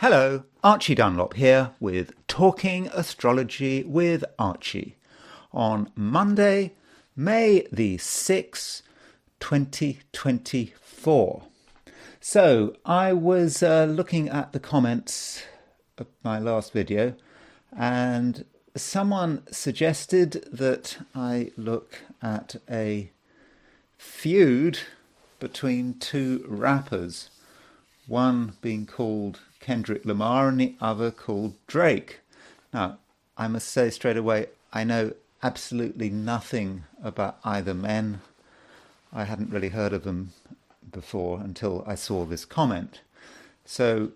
Hello, Archie Dunlop here with Talking Astrology with Archie on Monday, May the 6th, 2024. So I was looking at the comments of my last video and someone suggested that I look at a feud between two rappers, one being called Kendrick Lamar and the other called Drake. Now, I must say straight away, I know absolutely nothing about either men. I hadn't really heard of them before until I saw this comment. So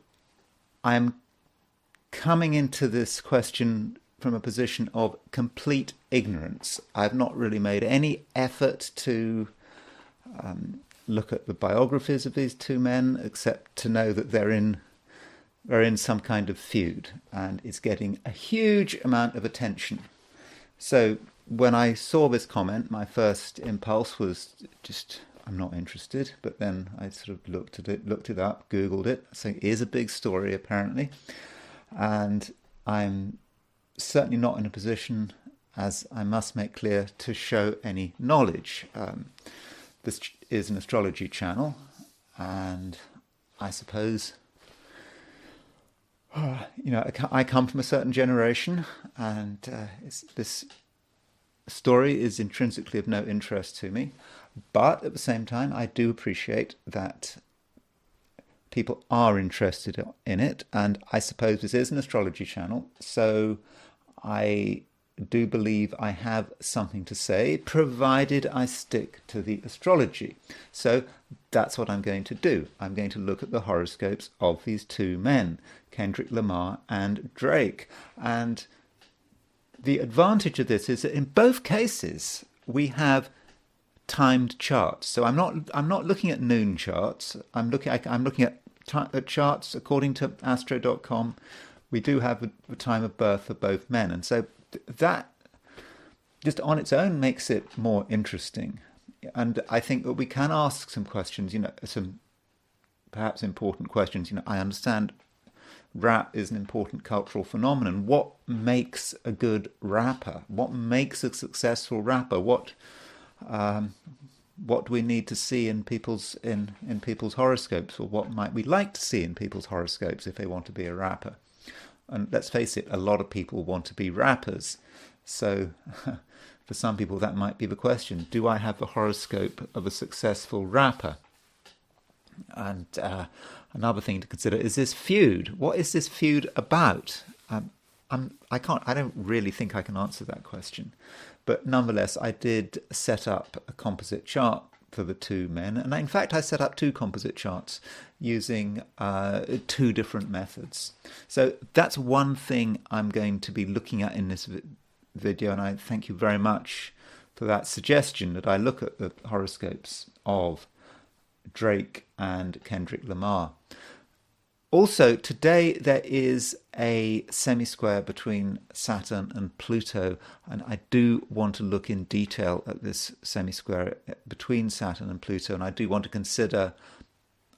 I'm coming into this question from a position of complete ignorance. I've not really made any effort to look at the biographies of these two men, except to know that they're in some kind of feud, and it's getting a huge amount of attention. So when I saw this comment, my first impulse was just, I'm not interested. But then I sort of looked it up, Googled it. So it is a big story, apparently. And I'm certainly not in a position, as I must make clear, to show any knowledge. This is an astrology channel, and I suppose I come from a certain generation, and this story is intrinsically of no interest to me. But at the same time, I do appreciate that people are interested in it, and I suppose this is an astrology channel, so I do believe I have something to say, provided I stick to the astrology. So that's what I'm going to do. I'm going to look at the horoscopes of these two men, Kendrick Lamar and Drake. And the advantage of this is that in both cases we have timed charts. So I'm not looking at noon charts. I'm looking at charts according to astro.com. We do have the time of birth for both men, and so that just on its own makes it more interesting. And I think that we can ask some questions, some perhaps important questions. I understand rap is an important cultural phenomenon. What makes a good rapper? What makes a successful rapper? What do we need to see in people's horoscopes, or what might we like to see in people's horoscopes if they want to be a rapper? And let's face it, a lot of people want to be rappers. So for some people that might be the question. Do I have the horoscope of a successful rapper? And another thing to consider is this feud. What is this feud about? I don't really think I can answer that question. But nonetheless, I did set up a composite chart for the two men. And in fact, I set up two composite charts using two different methods. So that's one thing I'm going to be looking at in this video. And I thank you very much for that suggestion that I look at the horoscopes of Drake and Kendrick Lamar. Also, today there is a semisquare between Saturn and Pluto, and I do want to look in detail at this semisquare between Saturn and Pluto, and I do want to consider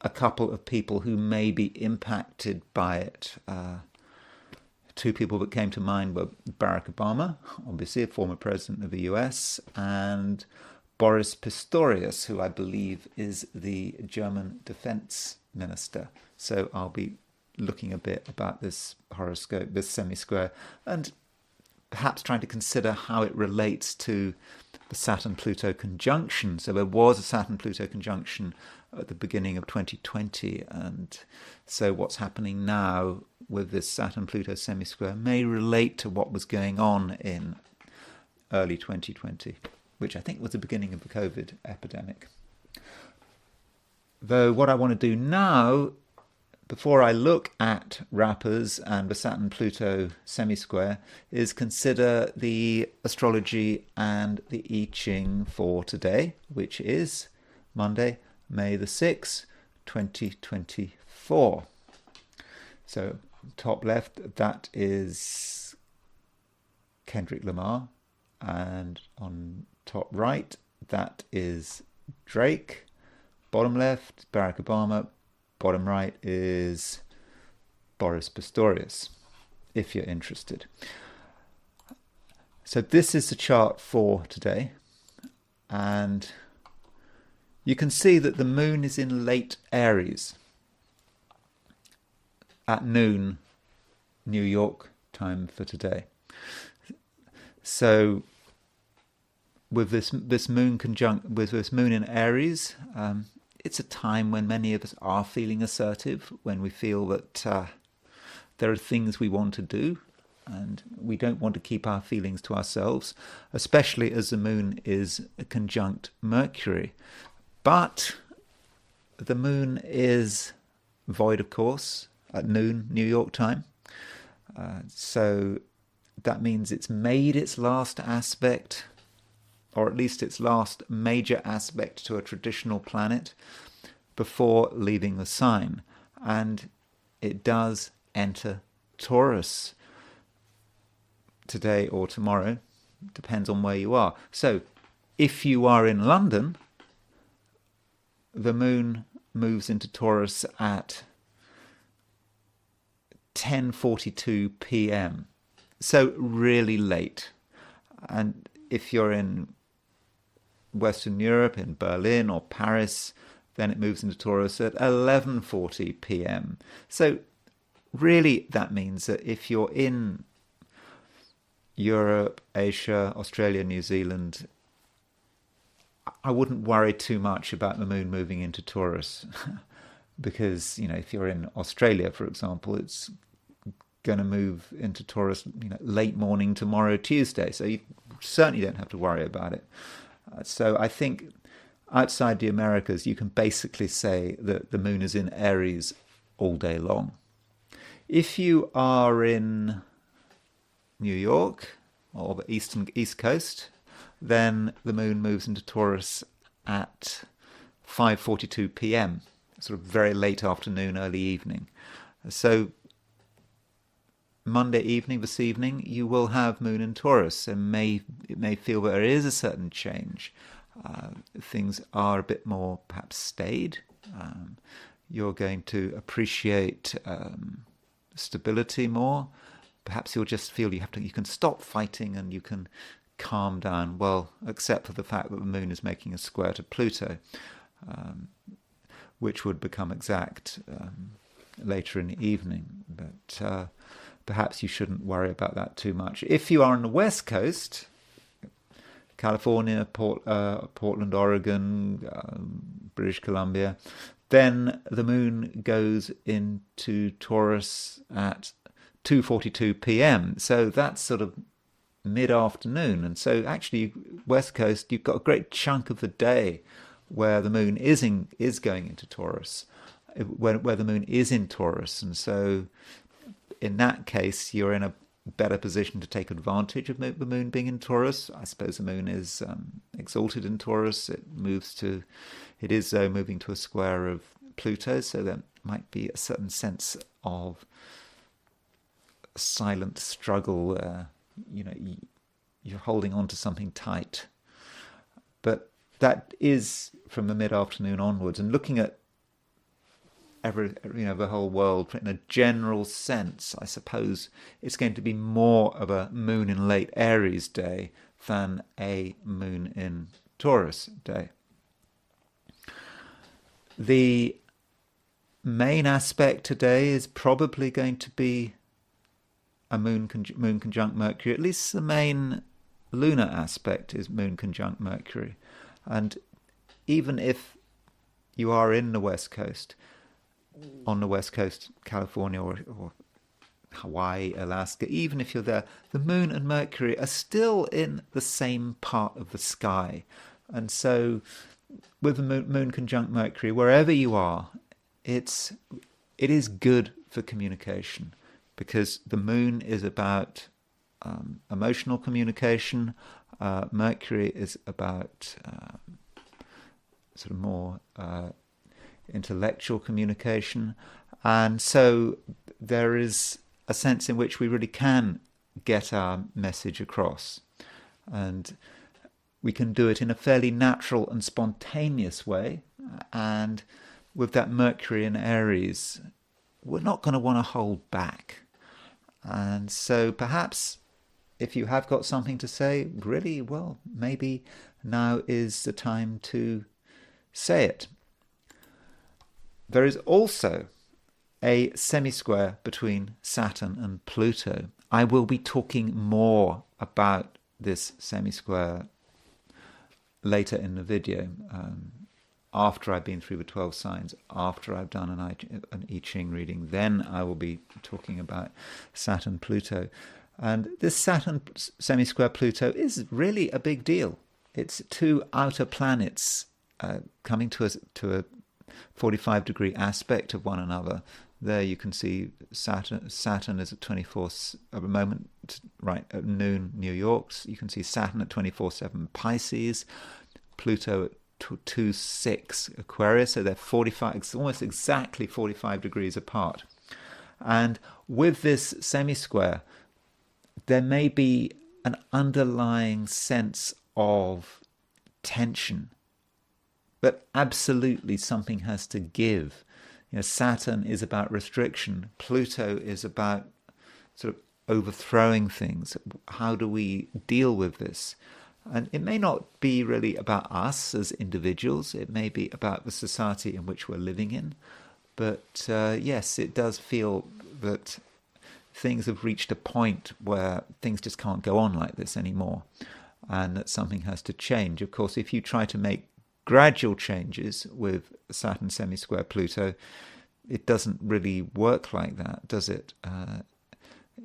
a couple of people who may be impacted by it. Two people that came to mind were Barack Obama, obviously a former president of the US, and Boris Pistorius, who I believe is the German defense minister. So I'll be looking a bit about this horoscope, this semisquare, and perhaps trying to consider how it relates to the Saturn-Pluto conjunction. So there was a Saturn-Pluto conjunction at the beginning of 2020, and so what's happening now with this Saturn-Pluto semisquare may relate to what was going on in early 2020, which I think was the beginning of the COVID epidemic. Though what I want to do now, before I look at rappers and the Saturn-Pluto semisquare, is consider the astrology and the I Ching for today, which is Monday, May the 6th, 2024. So top left, that is Kendrick Lamar, and on top right, that is Drake. Bottom left, Barack Obama. Bottom right is Boris Pistorius, if you're interested. So this is the chart for today, and you can see that the moon is in late Aries at noon New York time for today. So with this moon in Aries, it's a time when many of us are feeling assertive, when we feel that there are things we want to do, and we don't want to keep our feelings to ourselves, especially as the moon is conjunct Mercury. But the moon is void, of course, at noon New York time. So that means it's made its last aspect, or at least its last major aspect to a traditional planet before leaving the sign. And it does enter Taurus today or tomorrow, depends on where you are. So if you are in London, the moon moves into Taurus at 10:42 p.m. So really late. And if you're in Western Europe, in Berlin or Paris, then it moves into Taurus at 11:40 p.m. So really that means that if you're in Europe, Asia, Australia, New Zealand, I wouldn't worry too much about the moon moving into Taurus because, if you're in Australia, for example, it's going to move into Taurus, late morning tomorrow, Tuesday. So you certainly don't have to worry about it. So I think outside the Americas, you can basically say that the moon is in Aries all day long. If you are in New York or the East Coast, then the moon moves into Taurus at 5:42 p.m., sort of very late afternoon, early evening. So Monday evening, this evening, you will have moon in Taurus, and it may feel that there is a certain change. Things are a bit more perhaps staid. You're going to appreciate stability more. Perhaps you'll just feel you can stop fighting and you can calm down. Well, except for the fact that the moon is making a square to Pluto, which would become exact later in the evening. But perhaps you shouldn't worry about that too much. If you are on the West Coast, California, Portland, Oregon, British Columbia, then the moon goes into Taurus at 2:42 p.m. So that's sort of mid-afternoon. And so actually, West Coast, you've got a great chunk of the day where the moon is going into Taurus, where the moon is in Taurus. And so in that case, you're in a better position to take advantage of the moon being in Taurus. I suppose the moon is exalted in Taurus. It is moving to a square of Pluto, so there might be a certain sense of silent struggle. You're holding on to something tight. But that is from the mid-afternoon onwards. And looking at the whole world in a general sense, I suppose it's going to be more of a moon in late Aries day than a moon in Taurus day. The main aspect today is probably going to be a moon conjunct Mercury. At least the main lunar aspect is moon conjunct Mercury. And even if you are in the West Coast, on the West Coast, California or Hawaii, Alaska, even if you're there, the moon and Mercury are still in the same part of the sky. And so with the moon conjunct Mercury, wherever you are, it is good for communication, because the moon is about emotional communication. Mercury is about sort of more intellectual communication. And so there is a sense in which we really can get our message across. And we can do it in a fairly natural and spontaneous way. And with that Mercury in Aries, we're not going to want to hold back. And so perhaps if you have got something to say, really, well, maybe now is the time to say it. There is also a semisquare between Saturn and Pluto. I will be talking more about this semisquare later in the video, after I've been through the 12 signs, after I've done an I Ching reading. Then I will be talking about Saturn-Pluto. And this Saturn semisquare Pluto is really a big deal. It's two outer planets coming to a 45-degree aspect of one another. There you can see Saturn is at 24 at the moment, right at noon New York. You can see Saturn at 24/7 Pisces, Pluto at 2/6 Aquarius. So they're 45, it's almost exactly 45 degrees apart. And with this semisquare, there may be an underlying sense of tension, but absolutely something has to give. You know, Saturn is about restriction. Pluto is about sort of overthrowing things. How do we deal with this? And it may not be really about us as individuals. It may be about the society in which we're living in. But yes, it does feel that things have reached a point where things just can't go on like this anymore, and that something has to change. Of course, if you try to make gradual changes with Saturn semisquare Pluto, it doesn't really work like that, does it?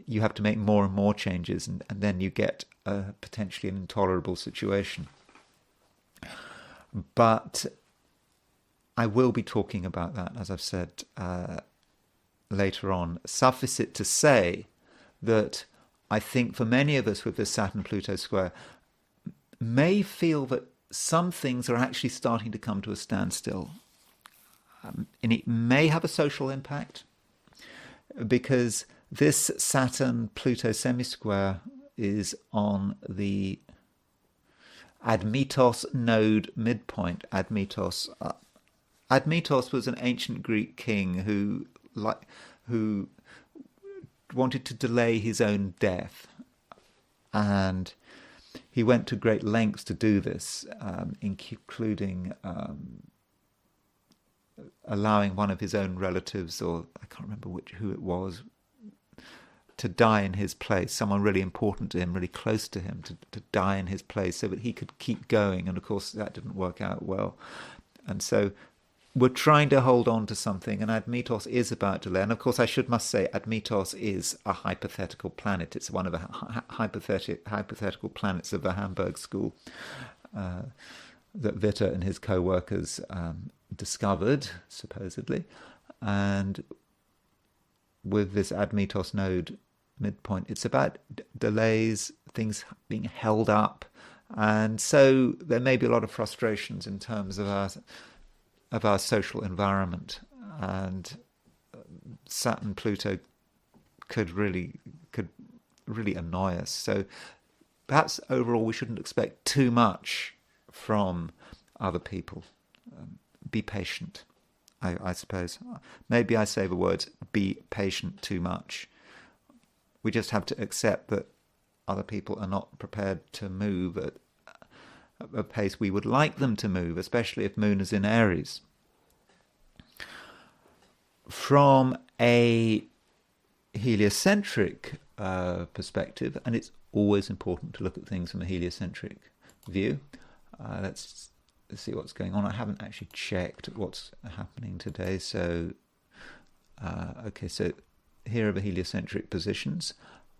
You have to make more and more changes, and then you get potentially an intolerable situation. But I will be talking about that, as I've said, later on. Suffice it to say that I think for many of us with this Saturn-Pluto square may feel that some things are actually starting to come to a standstill. And it may have a social impact, because this Saturn-Pluto semisquare is on the Admetos node midpoint. Admetos was an ancient Greek king who wanted to delay his own death, and he went to great lengths to do this, including allowing one of his own relatives, or I can't remember who it was, to die in his place, someone really important to him, really close to him, to die in his place so that he could keep going. And of course that didn't work out well. And so we're trying to hold on to something, and Admetos is about delay. And of course I must say Admetos is a hypothetical planet. It's one of the hypothetical planets of the Hamburg school that Witte and his co-workers discovered, supposedly. And with this Admetos node midpoint, it's about delays, things being held up. And so there may be a lot of frustrations in terms of our social environment, and Saturn Pluto could really annoy us. So perhaps overall we shouldn't expect too much from other people. Be patient, I suppose. Maybe I say the words be patient too much. We just have to accept that other people are not prepared to move at a pace we would like them to move, especially if Moon is in Aries. From a heliocentric perspective, and it's always important to look at things from a heliocentric view. Let's see what's going on. I haven't actually checked what's happening today. So, okay, so here are the heliocentric positions.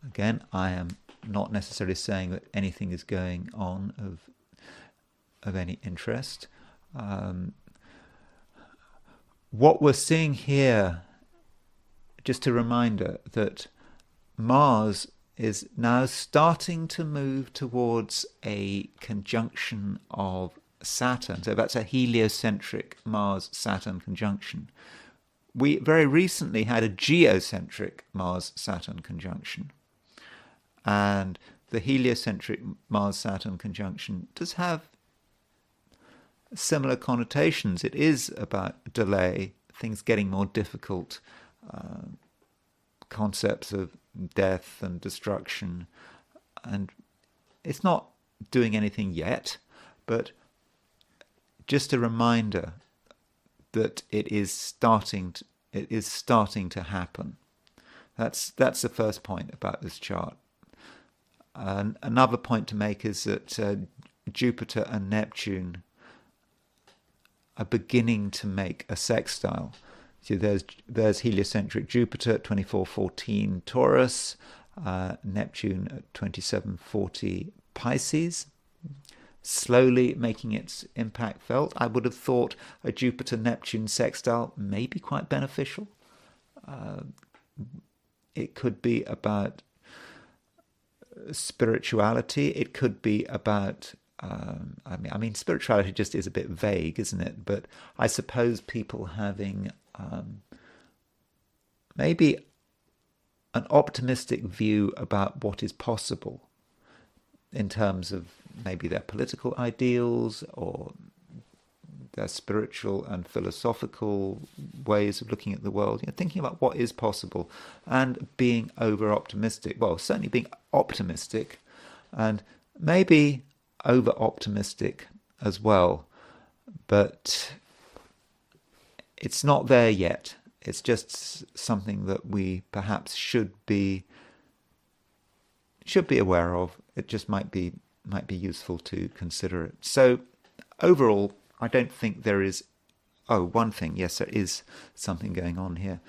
Again, I am not necessarily saying that anything is going on of any interest. What we're seeing here, just a reminder that Mars is now starting to move towards a conjunction of Saturn. So that's a heliocentric Mars-Saturn conjunction. We very recently had a geocentric Mars-Saturn conjunction. And the heliocentric Mars-Saturn conjunction does have similar connotations. It is about delay, things getting more difficult, concepts of death and destruction, and it's not doing anything yet, but just a reminder that it is starting to happen. That's the first point about this chart. Another point to make is that Jupiter and Neptune are beginning to make a sextile. So there's heliocentric Jupiter at 2414 Taurus, Neptune at 2740 Pisces, slowly making its impact felt. I would have thought a Jupiter-Neptune sextile may be quite beneficial. It could be about spirituality. It could be about, I mean, spirituality just is a bit vague, isn't it? But I suppose people having maybe an optimistic view about what is possible in terms of maybe their political ideals or their spiritual and philosophical ways of looking at the world, thinking about what is possible and being over-optimistic. Well, certainly being optimistic and maybe over-optimistic as well, but it's not there yet. It's just something that we perhaps should be aware of. It just might be useful to consider it. So overall, I don't think there is... Oh, one thing. Yes, there is something going on here.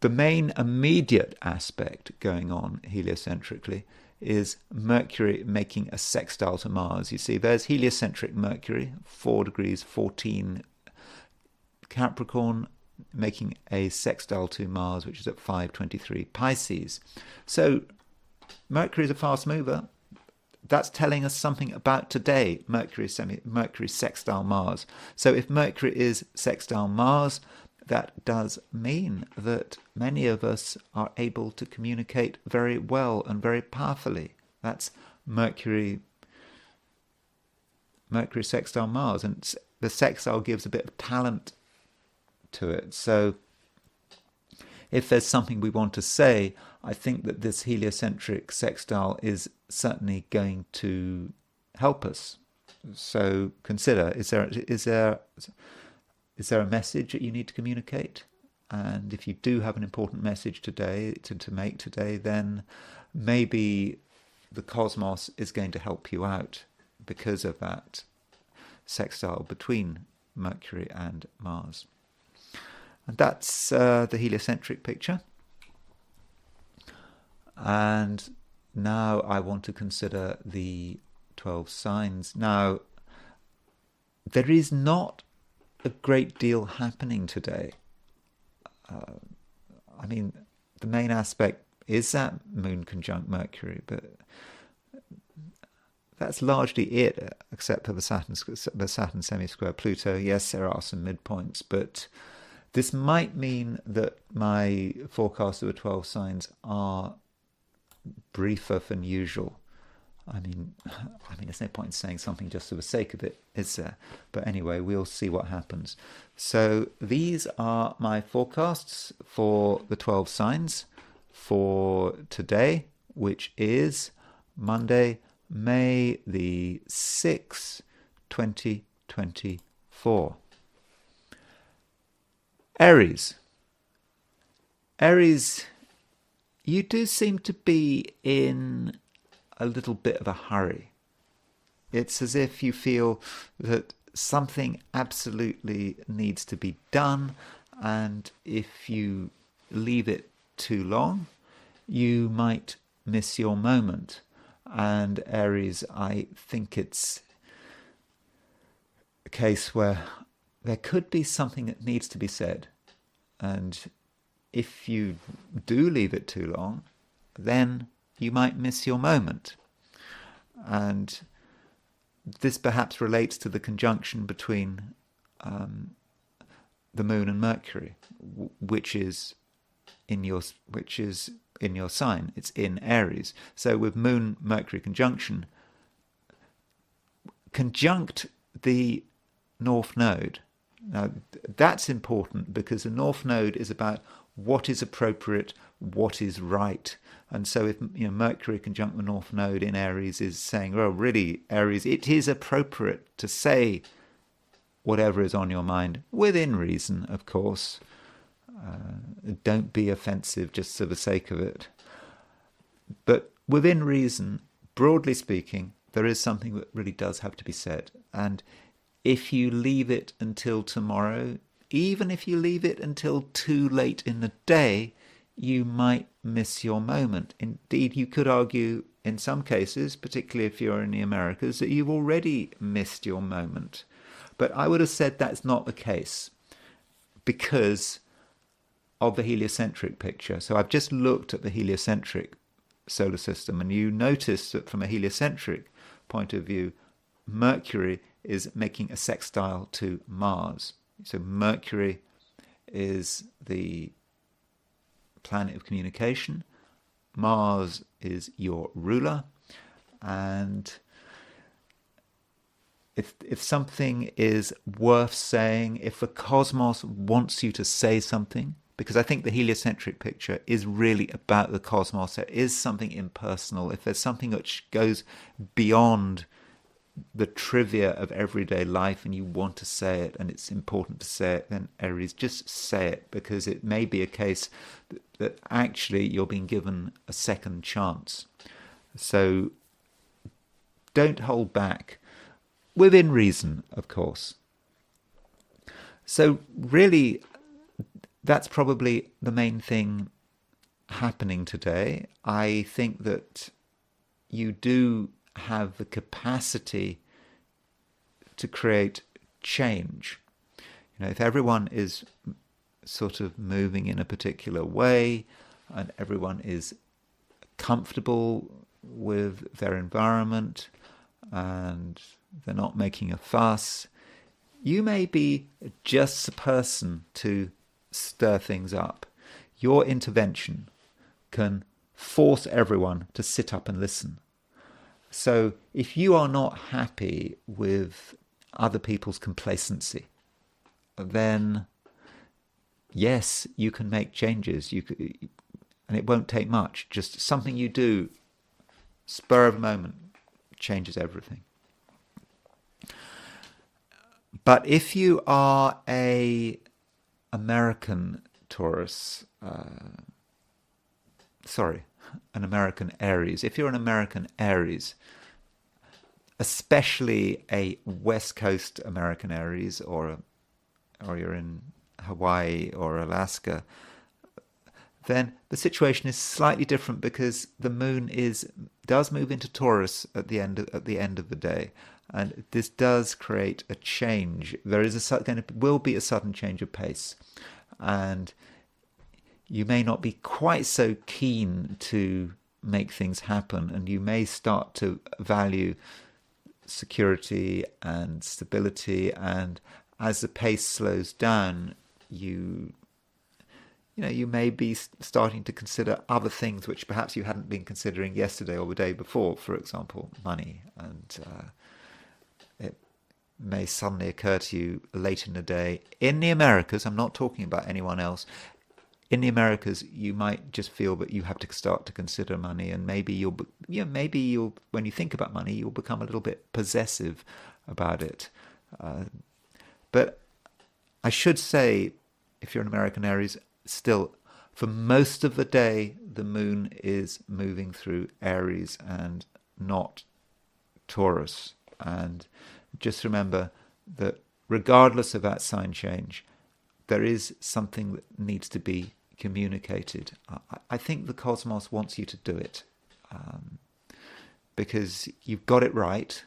The main immediate aspect going on heliocentrically is Mercury making a sextile to Mars. You see, there's heliocentric Mercury, 4 degrees 14 Capricorn, making a sextile to Mars, which is at 523 Pisces. So Mercury is a fast mover. That's telling us something about today, Mercury sextile Mars. So if Mercury is sextile Mars, that does mean that many of us are able to communicate very well and very powerfully. That's Mercury sextile Mars, and the sextile gives a bit of talent to it. So if there's something we want to say, I think that this heliocentric sextile is certainly going to help us. So consider, is there a message that you need to communicate? And if you do have an important message today to make today, then maybe the cosmos is going to help you out because of that sextile between Mercury and Mars. And that's the heliocentric picture. And now I want to consider the 12 signs. Now, there is not a great deal happening today. I mean, the main aspect is that moon conjunct Mercury, but that's largely it, except for the Saturn semisquare Pluto. Yes, there are some midpoints, but this might mean that my forecast of the 12 signs are briefer than usual. I mean, there's no point in saying something just for the sake of it, is there? But anyway, we'll see what happens. So these are my forecasts for the 12 signs for today, which is Monday, May the 6th, 2024. Aries. Aries, you do seem to be in a little bit of a hurry. It's as if you feel that something absolutely needs to be done, and if you leave it too long, you might miss your moment. And Aries, I think it's a case where there could be something that needs to be said, and if you do leave it too long, then you might miss your moment. And this perhaps relates to the conjunction between the moon and Mercury, which is in your sign. It's in Aries. So with moon Mercury conjunct the North Node, Now, that's important because the North Node is about what is appropriate, what is right. And so if Mercury conjunct the North Node in Aries is saying, well, really, Aries, it is appropriate to say whatever is on your mind, within reason, of course. Don't be offensive just for the sake of it. But within reason, broadly speaking, there is something that really does have to be said. And if you leave it until tomorrow, even if you leave it until too late in the day, you might miss your moment. Indeed, you could argue in some cases, particularly if you're in the Americas, that you've already missed your moment. But I would have said that's not the case because of the heliocentric picture. So I've just looked at the heliocentric solar system, and you notice that from a heliocentric point of view, Mercury is making a sextile to Mars. So Mercury is the planet of communication. Mars is your ruler. And if something is worth saying, if the cosmos wants you to say something, because I think the heliocentric picture is really about the cosmos, there is something impersonal. If there's something which goes beyond the trivia of everyday life and you want to say it and it's important to say it, then Aries, just say it, because it may be a case that actually you're being given a second chance. So don't hold back, within reason, of course. So really, that's probably the main thing happening today. I think that you do have the capacity to create change. If everyone is sort of moving in a particular way and everyone is comfortable with their environment and they're not making a fuss, you may be just the person to stir things up. Your intervention can force everyone to sit up and listen. So if you are not happy with other people's complacency, then yes, you can make changes. And it won't take much. Just something you do, spur of the moment, changes everything. But if you are an American Taurus, an American Aries. If you're an American Aries, especially a West Coast American Aries, or you're in Hawaii or Alaska, then the situation is slightly different because the moon does move into Taurus at the end of the day, and this does create a change. There will be a sudden change of pace, and you may not be quite so keen to make things happen, and you may start to value security and stability, and as the pace slows down, you may be starting to consider other things which perhaps you hadn't been considering yesterday or the day before, for example, money. And it may suddenly occur to you late in the day. In the Americas, I'm not talking about anyone else, in the Americas, you might just feel that you have to start to consider money, and maybe you'll, when you think about money, you'll become a little bit possessive about it. But I should say, if you're an American Aries, still, for most of the day, the moon is moving through Aries and not Taurus. And just remember that regardless of that sign change, there is something that needs to be communicated. I think the cosmos wants you to do it because you've got it right,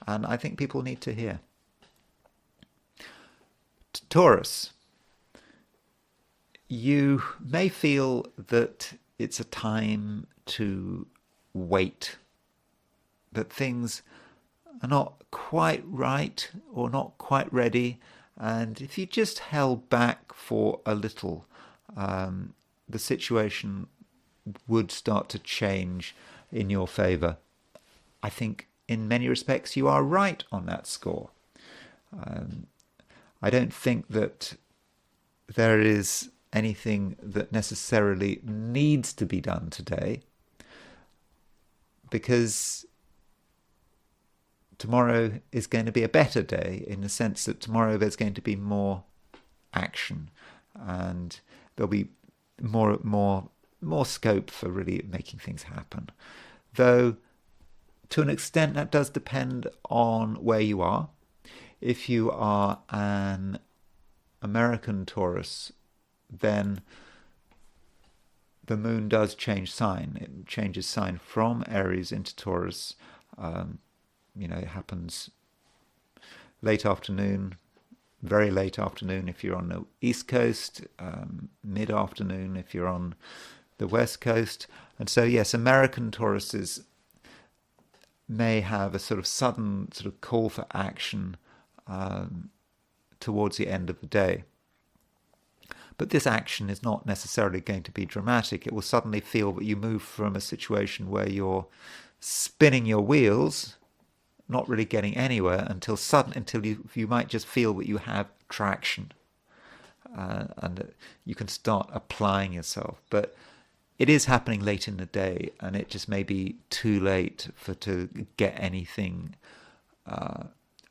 and I think people need to hear. Taurus, you may feel that it's a time to wait, that things are not quite right or not quite ready, and if you just held back for a little, the situation would start to change in your favour. I think in many respects you are right on that score. I don't think that there is anything that necessarily needs to be done today, because tomorrow is going to be a better day, in the sense that tomorrow there's going to be more action, and there'll be more scope for really making things happen. Though to an extent that does depend on where you are. If you are an American Taurus, then the moon does change sign. It changes sign from Aries into Taurus. It happens late afternoon, very late afternoon if you're on the East Coast, mid-afternoon if you're on the West Coast. And so, yes, American Tauruses may have a sort of sudden sort of call for action towards the end of the day. But this action is not necessarily going to be dramatic. It will suddenly feel that you move from a situation where you're spinning your wheels, not really getting anywhere, until you might just feel that you have traction, and that you can start applying yourself. But it is happening late in the day, and it just may be too late to get anything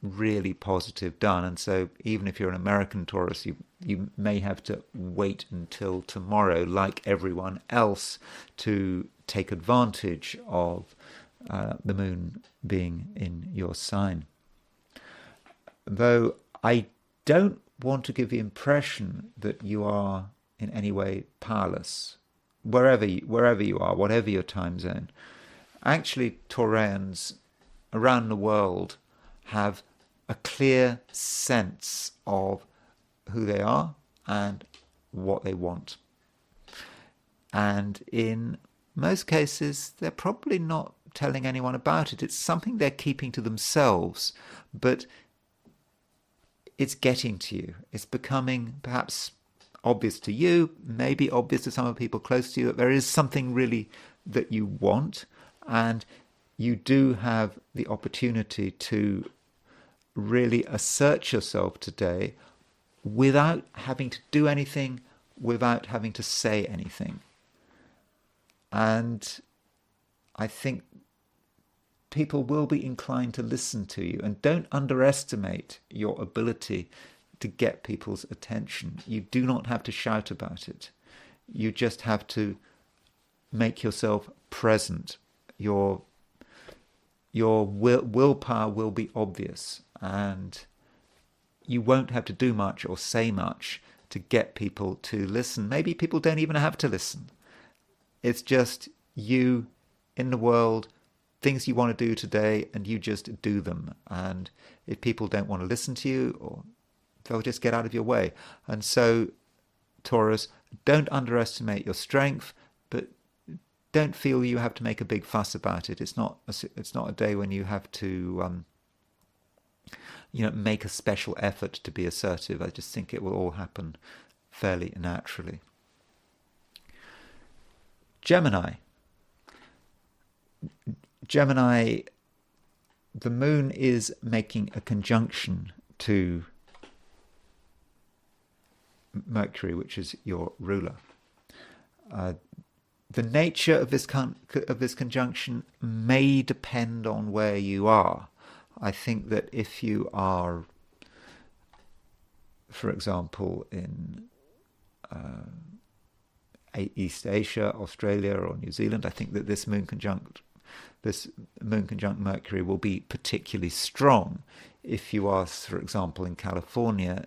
really positive done. And so even if you're an American Taurus, you may have to wait until tomorrow, like everyone else, to take advantage of the moon being in your sign. Though I don't want to give the impression that you are in any way powerless, wherever you are, whatever your time zone. Actually, Taurians around the world have a clear sense of who they are and what they want. And in most cases, they're probably not telling anyone about it. It's something they're keeping to themselves, but it's getting to you. It's becoming perhaps obvious to you, maybe obvious to some of the people close to you, that there is something really that you want, and you do have the opportunity to really assert yourself today without having to do anything, without having to say anything. And I think people will be inclined to listen to you. And don't underestimate your ability to get people's attention. You do not have to shout about it. You just have to make yourself present. Your willpower will be obvious, and you won't have to do much or say much to get people to listen. Maybe people don't even have to listen. It's just you in the world, things you want to do today, and you just do them. And if people don't want to listen to you, or they'll just get out of your way. And so, Taurus, don't underestimate your strength, but don't feel you have to make a big fuss about it. It's not a day when you have to make a special effort to be assertive. I just think it will all happen fairly naturally. Gemini, the moon is making a conjunction to Mercury, which is your ruler. The nature of this conjunction may depend on where you are. I think that if you are, for example, in East Asia, Australia, or New Zealand, I think that this moon conjunct Mercury will be particularly strong. If you are, for example, in California,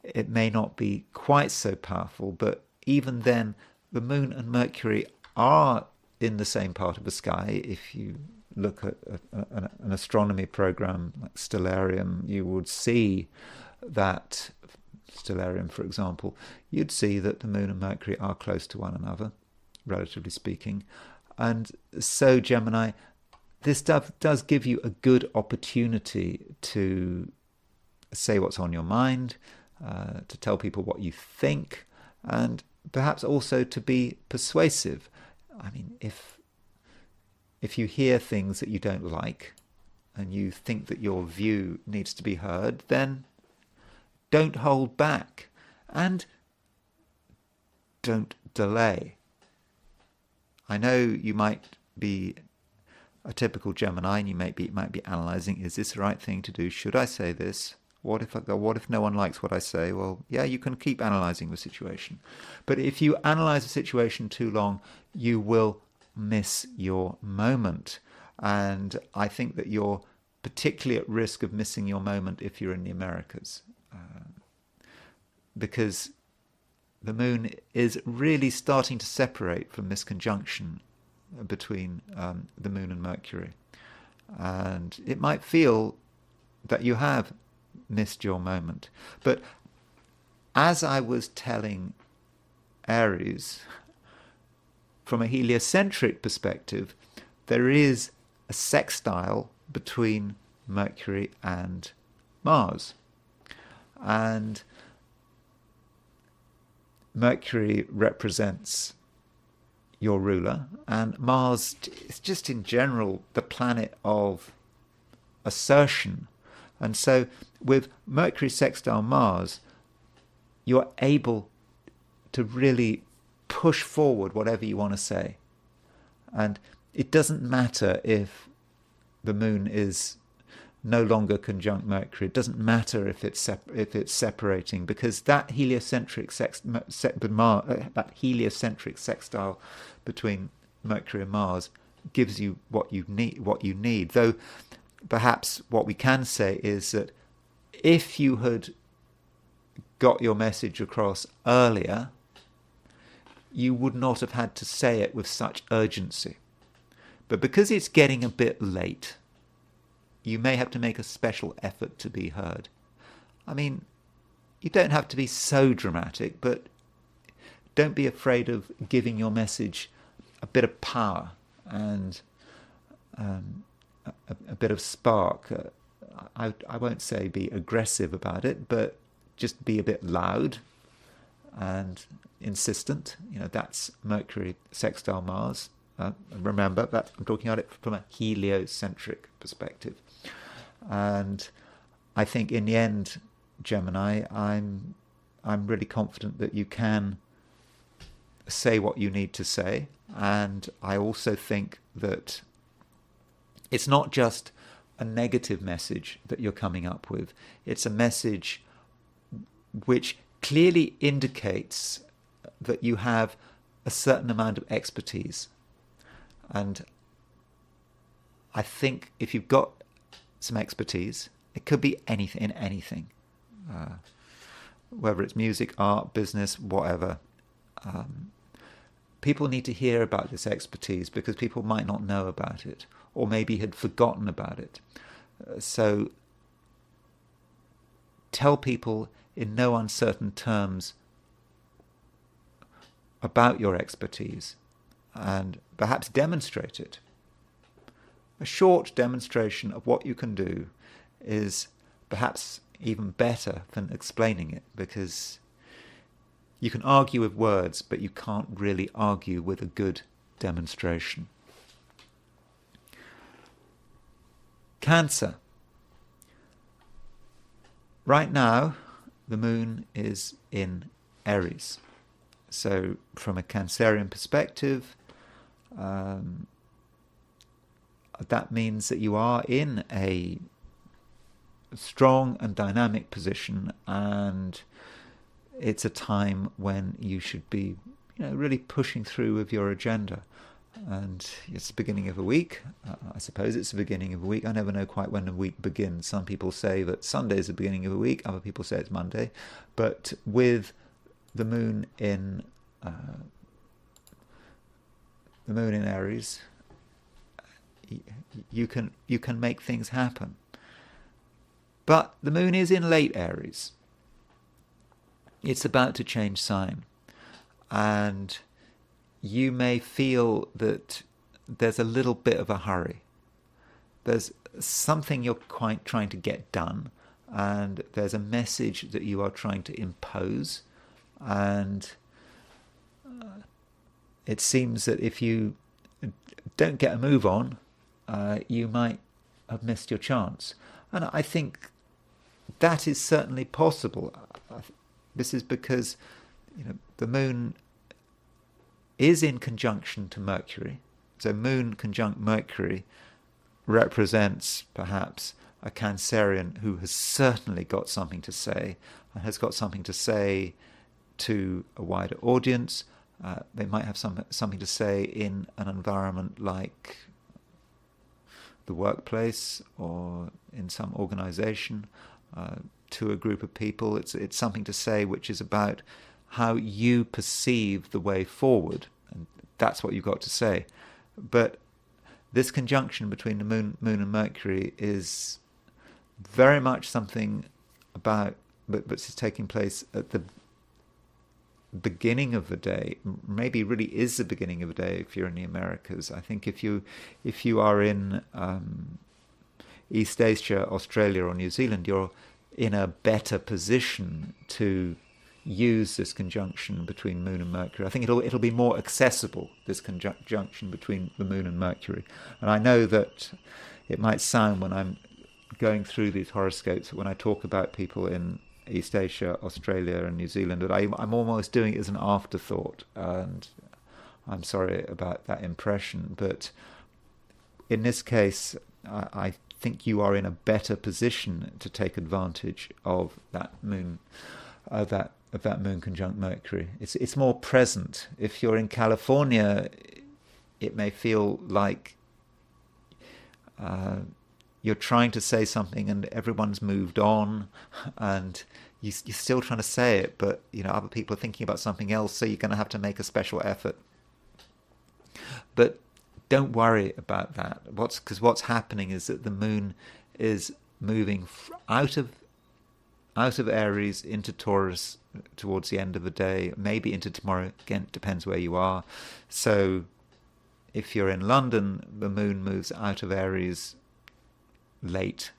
it may not be quite so powerful, but even then, the moon and Mercury are in the same part of the sky. If you look at an astronomy program like Stellarium, you would see that, Stellarium for example, you'd see that the moon and Mercury are close to one another, relatively speaking. And so, Gemini, this stuff does give you a good opportunity to say what's on your mind, to tell people what you think, and perhaps also to be persuasive. I mean, if you hear things that you don't like and you think that your view needs to be heard, then don't hold back, and don't delay. I know you might be a typical Gemini, and you might be analysing, is this the right thing to do? Should I say this? What if no one likes what I say? Well, yeah, you can keep analysing the situation. But if you analyse a situation too long, you will miss your moment. And I think that you're particularly at risk of missing your moment if you're in the Americas. Because the moon is really starting to separate from this conjunction between the moon and Mercury. And it might feel that you have missed your moment. But as I was telling Aries, from a heliocentric perspective, there is a sextile between Mercury and Mars. And Mercury represents your ruler, and Mars is just in general the planet of assertion. And so with Mercury sextile Mars, you're able to really push forward whatever you want to say. And it doesn't matter if the moon is no longer conjunct Mercury. It doesn't matter if it's separating, because that heliocentric sextile between Mercury and Mars gives you what you need. Though perhaps what we can say is that if you had got your message across earlier, you would not have had to say it with such urgency. But because it's getting a bit late, you may have to make a special effort to be heard. I mean, you don't have to be so dramatic, but don't be afraid of giving your message a bit of power and a bit of spark. I won't say be aggressive about it, but just be a bit loud and insistent. That's Mercury sextile Mars. Remember that I'm talking about it from a heliocentric perspective. And I think in the end, Gemini, I'm really confident that you can say what you need to say. And I also think that it's not just a negative message that you're coming up with. It's a message which clearly indicates that you have a certain amount of expertise. And I think if you've got some expertise, it could be anything, whether it's music, art, business, whatever. People need to hear about this expertise because people might not know about it, or maybe had forgotten about it. So tell people in no uncertain terms about your expertise, and perhaps demonstrate it. A short demonstration of what you can do is perhaps even better than explaining it, because you can argue with words, but you can't really argue with a good demonstration. Cancer. Right now, the moon is in Aries. So from a Cancerian perspective, that means that you are in a strong and dynamic position, and it's a time when you should be, really pushing through with your agenda. And it's the beginning of a week. I suppose it's the beginning of a week. I never know quite when the week begins. Some people say that Sunday is the beginning of a week. Other people say it's Monday. But with the moon in Aries, you can make things happen. But the moon is in late Aries. It's about to change sign, and you may feel that there's a little bit of a hurry. There's something you're quite trying to get done, and there's a message that you are trying to impose, and it seems that if you don't get a move on, you might have missed your chance. And I think that is certainly possible. This is because the moon is in conjunction to Mercury. So moon conjunct Mercury represents perhaps a Cancerian who has certainly got something to say, and has got something to say to a wider audience. They might have something to say in an environment like the workplace or in some organization to a group of people. It's something to say which is about how you perceive the way forward, and that's what you've got to say. But this conjunction between the moon and Mercury is very much something about that's taking place at the beginning of the day. Maybe really is the beginning of the day if you're in the Americas. I think if you are in East Asia, Australia or New Zealand, you're in a better position to use this conjunction between moon and Mercury. I think it'll be more accessible, this conjunction between the moon and Mercury. And I know that it might sound, when I'm going through these horoscopes, when I talk about people in East Asia, Australia and New Zealand, that I'm almost doing it as an afterthought, and I'm sorry about that impression. But in this case, I think you are in a better position to take advantage of that moon, of that moon conjunct Mercury. It's more present. If you're in California, it may feel like you're trying to say something and everyone's moved on, and you're still trying to say it, but other people are thinking about something else, so you're going to have to make a special effort. But don't worry about that. Because what's happening is that the moon is moving out of Aries into Taurus towards the end of the day, maybe into tomorrow. Again, it depends where you are. So if you're in London, the moon moves out of Aries late,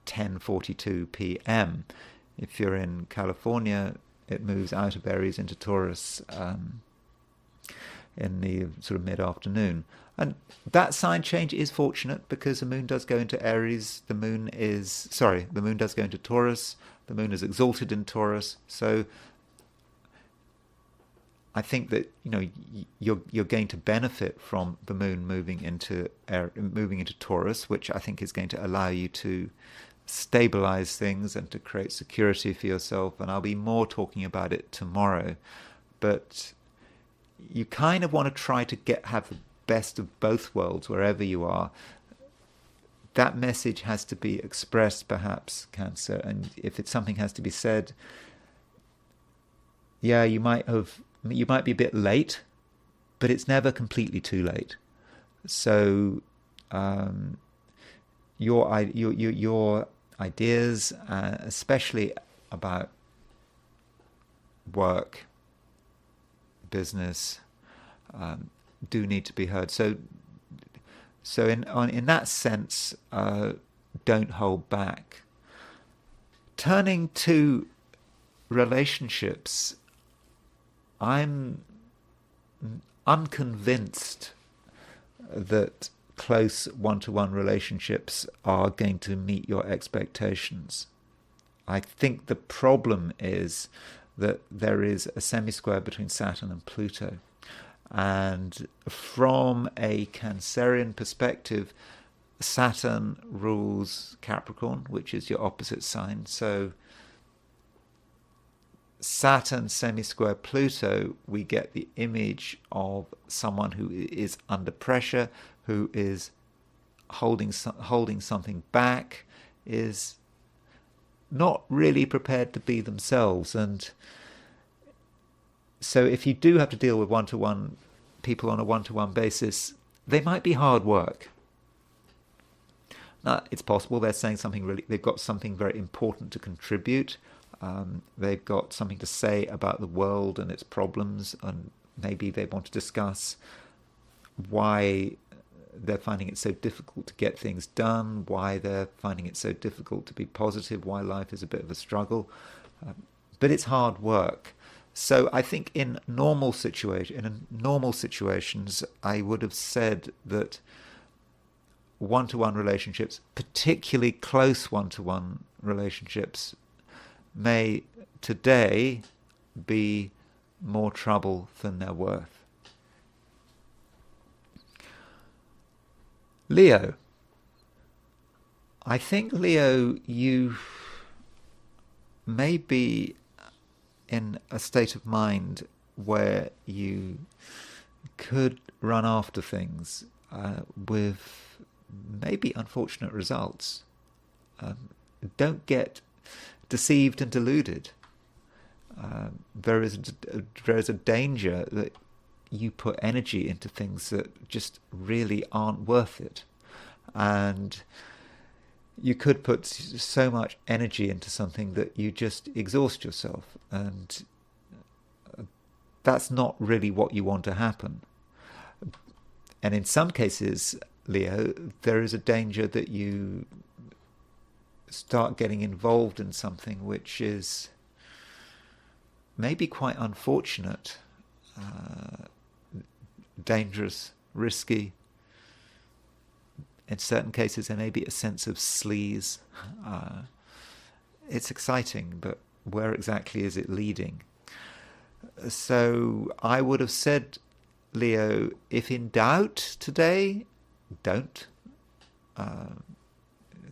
10:42 p.m. If you're in California, it moves out of Aries into Taurus in the sort of mid-afternoon. And that sign change is fortunate because the moon does go into Aries. The moon does go into Taurus. The moon is exalted in Taurus. So I think that you're going to benefit from the moon moving into Taurus, which I think is going to allow you to stabilize things and to create security for yourself. And I'll be more talking about it tomorrow. But you kind of want to try to have the best of both worlds wherever you are. That message has to be expressed, perhaps, Cancer. And if something has to be said, yeah, you might be a bit late, but it's never completely too late. So your ideas, especially about work, business, do need to be heard. So in that sense, don't hold back. Turning to relationships, I'm unconvinced that close one-to-one relationships are going to meet your expectations. I think the problem is that there is a semisquare between Saturn and Pluto. And from a Cancerian perspective, Saturn rules Capricorn, which is your opposite sign. So Saturn semisquare Pluto, we get the image of someone who is under pressure, who is holding something back, is not really prepared to be themselves. And so if you do have to deal with one-to-one people on a one-to-one basis, they might be hard work. Now, it's possible they're saying they've got something very important to contribute. They've got something to say about the world and its problems, and maybe they want to discuss why they're finding it so difficult to get things done, why they're finding it so difficult to be positive, why life is a bit of a struggle. But it's hard work. So I think in normal situations, I would have said that one-to-one relationships, particularly close one-to-one relationships, may today be more trouble than they're worth. Leo. I think, Leo, you may be in a state of mind where you could run after things with maybe unfortunate results. Don't get deceived and deluded. There is a danger that you put energy into things that just really aren't worth it. And you could put so much energy into something that you just exhaust yourself. And that's not really what you want to happen. And in some cases, Leo, there is a danger that you start getting involved in something which is maybe quite unfortunate, dangerous, risky. In certain cases, there may be a sense of sleaze. It's exciting, but where exactly is it leading? So I would have said, Leo, if in doubt today, don't.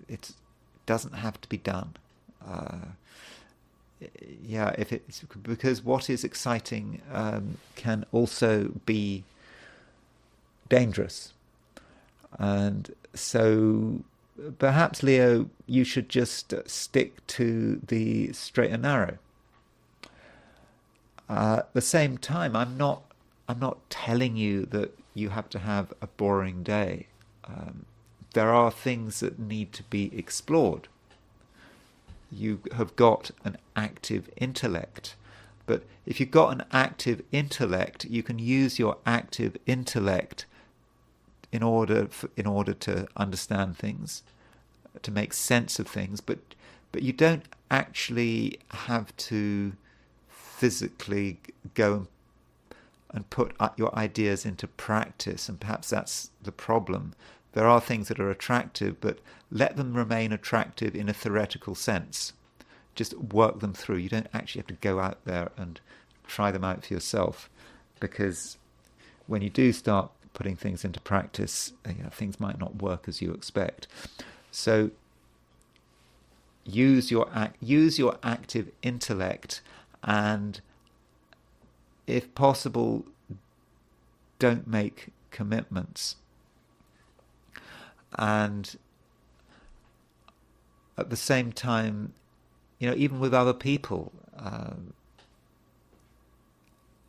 It doesn't have to be done. If it's because what is exciting can also be dangerous. And so perhaps, Leo, you should just stick to the straight and narrow. At the same time, I'm not telling you that you have to have a boring day. There are things that need to be explored. You have got an active intellect. But if you've got an active intellect, you can use your active intellect in order to understand things, to make sense of things. But you don't actually have to physically go and put your ideas into practice. And perhaps that's the problem. There are things that are attractive, but let them remain attractive in a theoretical sense. Just work them through. You don't actually have to go out there and try them out for yourself, because when you do start putting things into practice, things might not work as you expect. So use your active intellect, and if possible, don't make commitments. And at the same time, even with other people,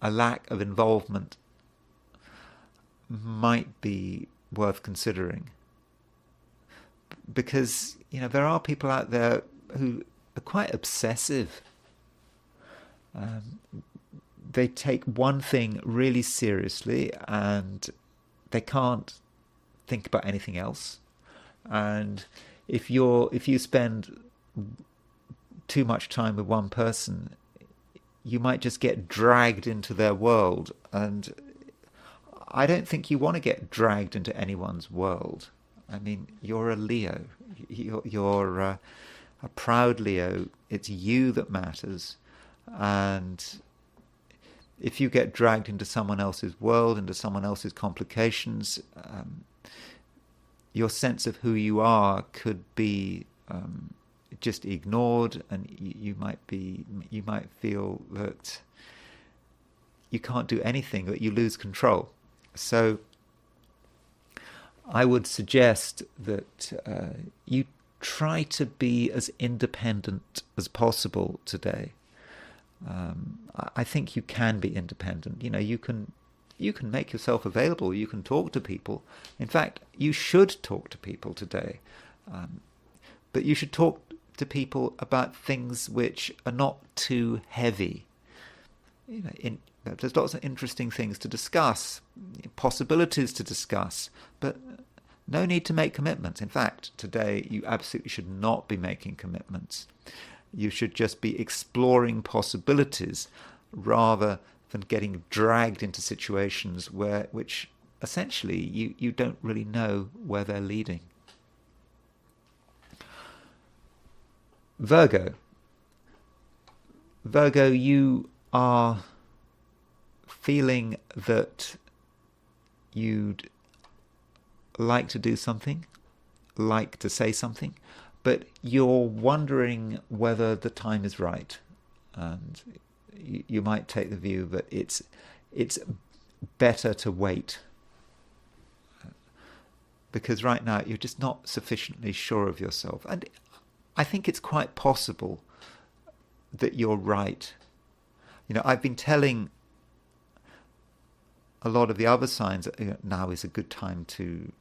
a lack of involvement might be worth considering. Because, there are people out there who are quite obsessive. They take one thing really seriously and they can't think about anything else. And if you spend too much time with one person, you might just get dragged into their world. And I don't think you want to get dragged into anyone's world. I mean, you're a Leo. You're a proud Leo. It's you that matters. And if you get dragged into someone else's world, into someone else's complications, your sense of who you are could be just ignored, and you might feel that you can't do anything, that you lose control. So I would suggest that you try to be as independent as possible today. I think you can be independent. You can make yourself available. You can talk to people. In fact, you should talk to people today. But you should talk to people about things which are not too heavy. There's lots of interesting things to discuss, possibilities to discuss, but no need to make commitments. In fact, today you absolutely should not be making commitments. You should just be exploring possibilities rather than getting dragged into situations which essentially you don't really know where they're leading. Virgo, you are feeling that you'd like to do something, like to say something, but you're wondering whether the time is right. And you might take the view that it's better to wait, because right now you're just not sufficiently sure of yourself. And I think it's quite possible that you're right. I've been telling a lot of the other signs that now is a good time to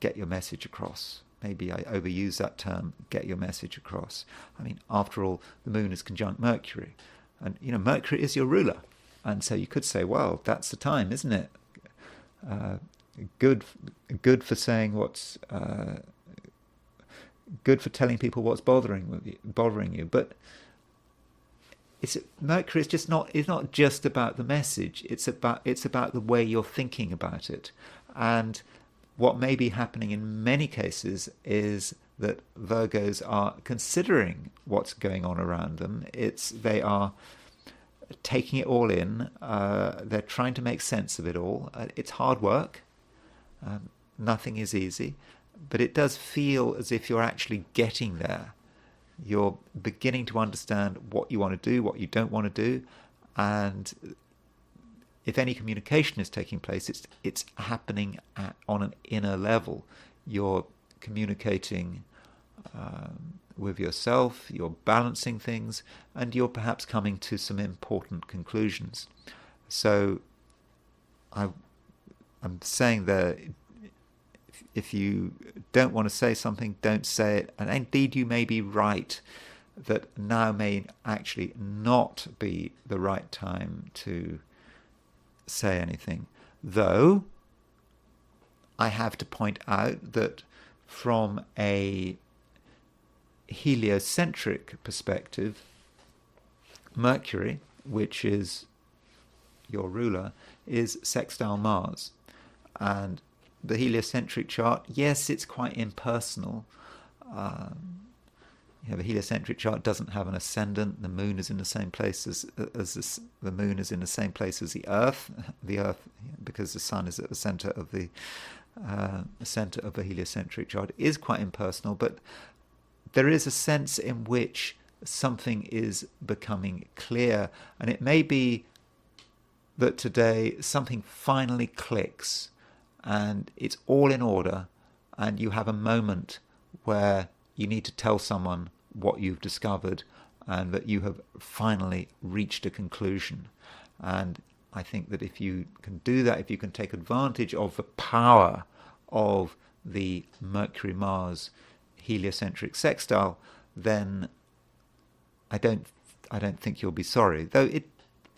get your message across. Maybe I overuse that term, get your message across. I mean, after all, the moon is conjunct Mercury. And, Mercury is your ruler. And so you could say, well, that's the time, isn't it? Good for saying what's... good for telling people what's bothering you. But Mercury is just not. It's not just about the message. It's about the way you're thinking about it. And what may be happening in many cases is that Virgos are considering what's going on around them. They are taking it all in. They're trying to make sense of it all. It's hard work. Nothing is easy. But it does feel as if you're actually getting there. You're beginning to understand what you want to do, what you don't want to do, and if any communication is taking place, it's happening on an inner level. You're communicating with yourself, you're balancing things, and you're perhaps coming to some important conclusions. So I'm saying that if you don't want to say something, don't say it. And indeed, you may be right that now may actually not be the right time to say anything. Though, I have to point out that from a heliocentric perspective, Mercury, which is your ruler, is sextile Mars. And the heliocentric chart, yes, it's quite impersonal. The heliocentric chart doesn't have an ascendant. The moon is in the same place as the moon is in the same place as the Earth. The Earth, because the sun is at the center of the heliocentric chart, is quite impersonal. But there is a sense in which something is becoming clear, and it may be that today something finally clicks. And it's all in order, and you have a moment where you need to tell someone what you've discovered and that you have finally reached a conclusion. And I think that if you can do that, if you can take advantage of the power of the Mercury-Mars heliocentric sextile, then I don't think you'll be sorry. Though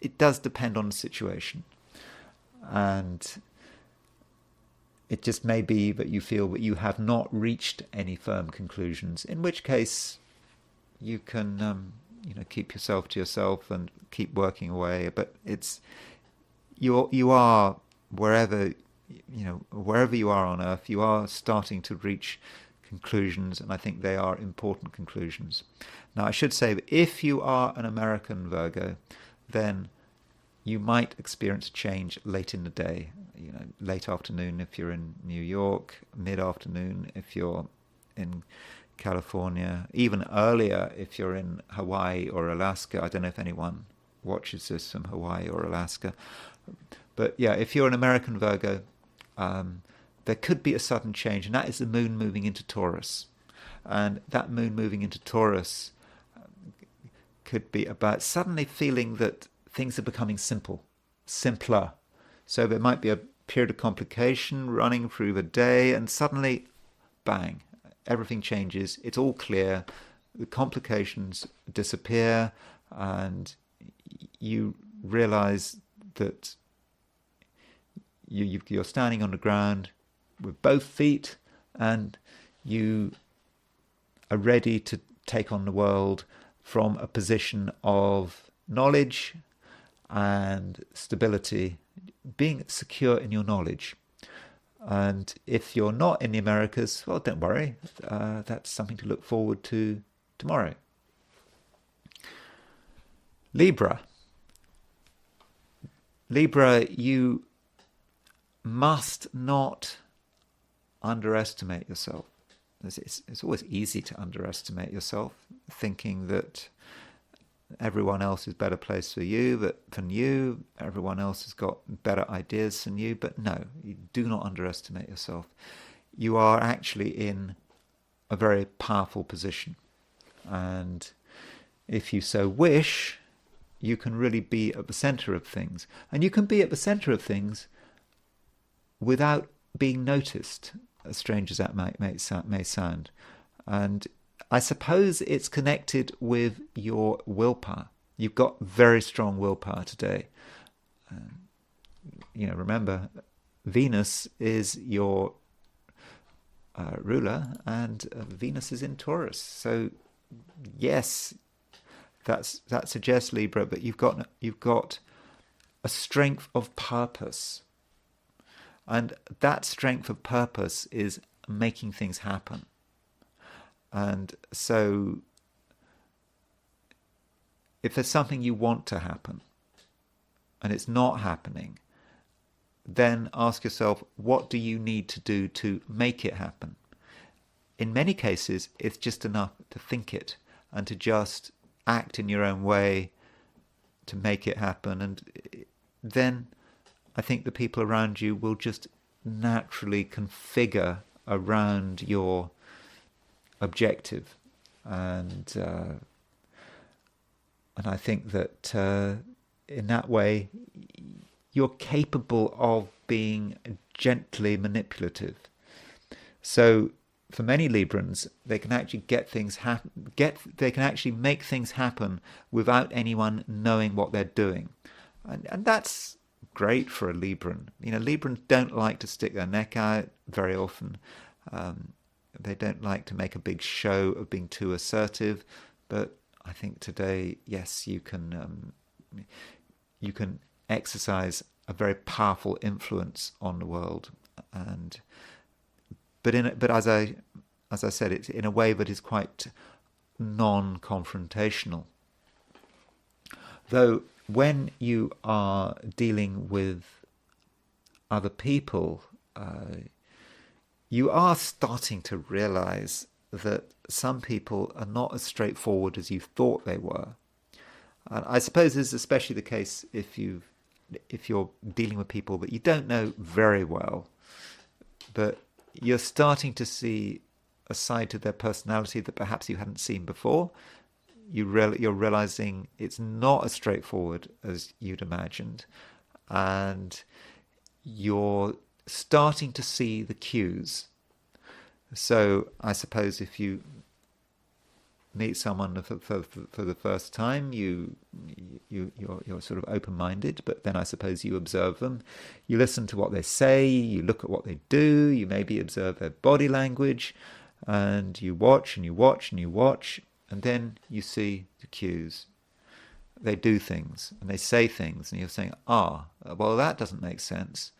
it does depend on the situation. And it just may be that you feel that you have not reached any firm conclusions, in which case you can keep yourself to yourself and keep working away. But you are wherever you are on Earth, you are starting to reach conclusions, and I think they are important conclusions. Now, I should say that if you are an American Virgo, then you might experience change late in the day, late afternoon if you're in New York, mid-afternoon if you're in California, even earlier if you're in Hawaii or Alaska. I don't know if anyone watches this from Hawaii or Alaska. But yeah, if you're an American Virgo, there could be a sudden change, and that is the moon moving into Taurus. And that moon moving into Taurus could be about suddenly feeling that things are becoming simpler. So there might be a period of complication running through the day, and suddenly, bang, everything changes. It's all clear. The complications disappear, and you realize that you're standing on the ground with both feet, and you are ready to take on the world from a position of knowledge and stability, being secure in your knowledge. And if you're not in the Americas, well, don't worry. That's something to look forward to tomorrow. Libra. Libra, you must not underestimate yourself. It's always easy to underestimate yourself, thinking that everyone else is better placed than you, everyone else has got better ideas than you. But no, you do not underestimate yourself. You are actually in a very powerful position. And if you so wish, you can really be at the center of things. And you can be at the center of things without being noticed, as strange as that may sound. And I suppose it's connected with your willpower. You've got very strong willpower today. Remember, Venus is your ruler, and Venus is in Taurus. So, yes, that suggests Libra, but you've got a strength of purpose, and that strength of purpose is making things happen. And so, if there's something you want to happen and it's not happening, then ask yourself, what do you need to do to make it happen? In many cases, it's just enough to think it and to just act in your own way to make it happen. And then I think the people around you will just naturally configure around your objective. And I think that in that way, you're capable of being gently manipulative. So for many Librans, they can actually they can actually make things happen without anyone knowing what they're doing. And that's great for a Libran. Librans don't like to stick their neck out very often. They don't like to make a big show of being too assertive. But I think today, yes, you can exercise a very powerful influence on the world, but as I said, it's in a way that is quite non-confrontational. Though when you are dealing with other people, you are starting to realize that some people are not as straightforward as you thought they were. And I suppose this is especially the case if you're dealing with people that you don't know very well, but you're starting to see a side to their personality that perhaps you hadn't seen before. You're realizing it's not as straightforward as you'd imagined, and you're starting to see the cues. So I suppose if you meet someone for the first time, you're sort of open-minded, but then I suppose you observe them. You listen to what they say, you look at what they do, you maybe observe their body language, and you watch and you watch and you watch, and then you see the cues. They do things and they say things, and you're saying, well, that doesn't make sense.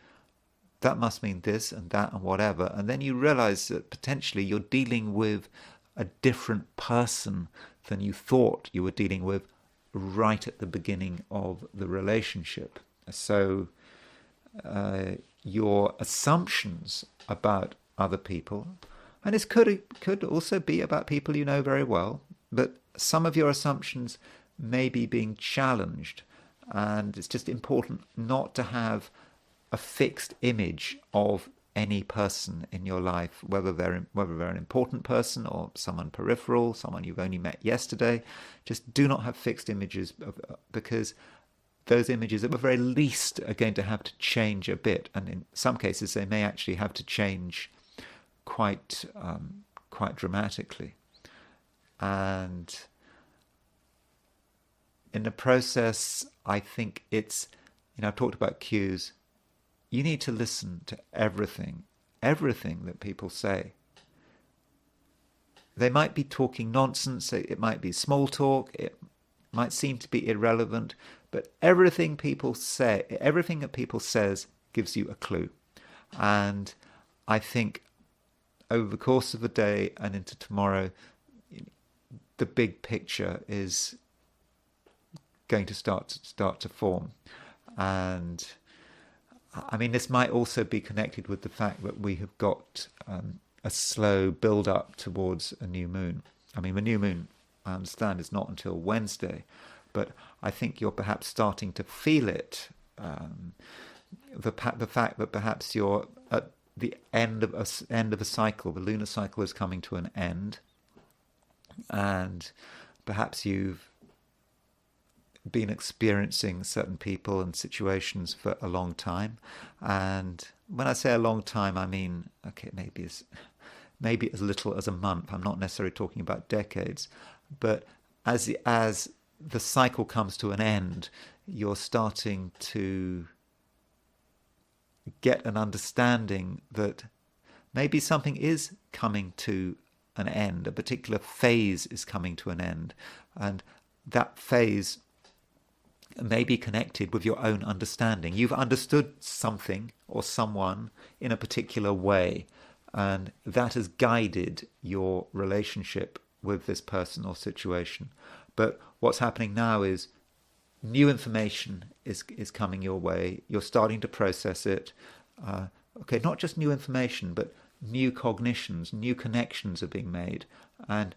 That must mean this and that and whatever. And then you realize that potentially you're dealing with a different person than you thought you were dealing with right at the beginning of the relationship. So your assumptions about other people, and it could also be about people you know very well, but some of your assumptions may be being challenged, and it's just important not to have a fixed image of any person in your life, whether they're an important person or someone peripheral, someone you've only met yesterday. Just do not have fixed images because those images at the very least are going to have to change a bit, and in some cases they may actually have to change quite dramatically. And in the process, I think it's, I've talked about cues. You need to listen to everything that people say. They might be talking nonsense, it might be small talk, it might seem to be irrelevant, but everything that people says gives you a clue. And I think over the course of the day and into tomorrow, the big picture is going to start to form. And I mean, this might also be connected with the fact that we have got a slow build up towards a new moon. I mean, the new moon, I understand, is not until Wednesday, but I think you're perhaps starting to feel it. The fact that perhaps you're at the end of a cycle, the lunar cycle is coming to an end, and perhaps you've been experiencing certain people and situations for a long time. And when I say a long time, I mean, okay, maybe as little as a month. I'm not necessarily talking about decades, but as the cycle comes to an end, you're starting to get an understanding that maybe something is coming to an end, a particular phase is coming to an end, and that phase may be connected with your own understanding. You've understood something or someone in a particular way, and that has guided your relationship with this person or situation. But what's happening now is new information is coming your way. You're starting to process it. Okay, not just new information, but new cognitions, new connections are being made, and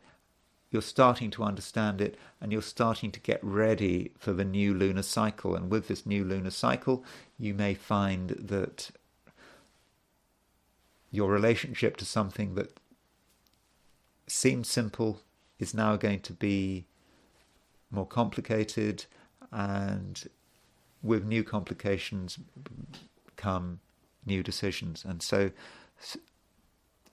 you're starting to understand it, and you're starting to get ready for the new lunar cycle. And with this new lunar cycle, you may find that your relationship to something that seemed simple is now going to be more complicated, and with new complications come new decisions. And so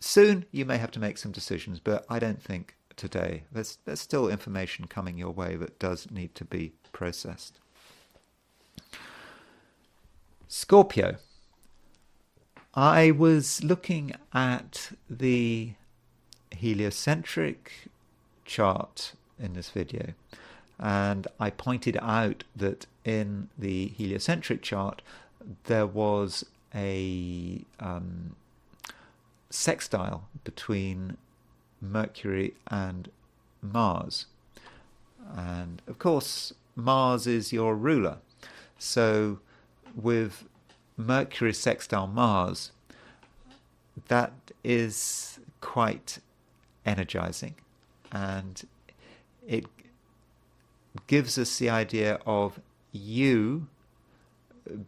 soon you may have to make some decisions, but I don't think today. There's still information coming your way that does need to be processed. Scorpio. I was looking at the heliocentric chart in this video, and I pointed out that in the heliocentric chart there was a sextile between Mercury and Mars. And of course, Mars is your ruler. So with Mercury sextile Mars, that is quite energizing. And it gives us the idea of you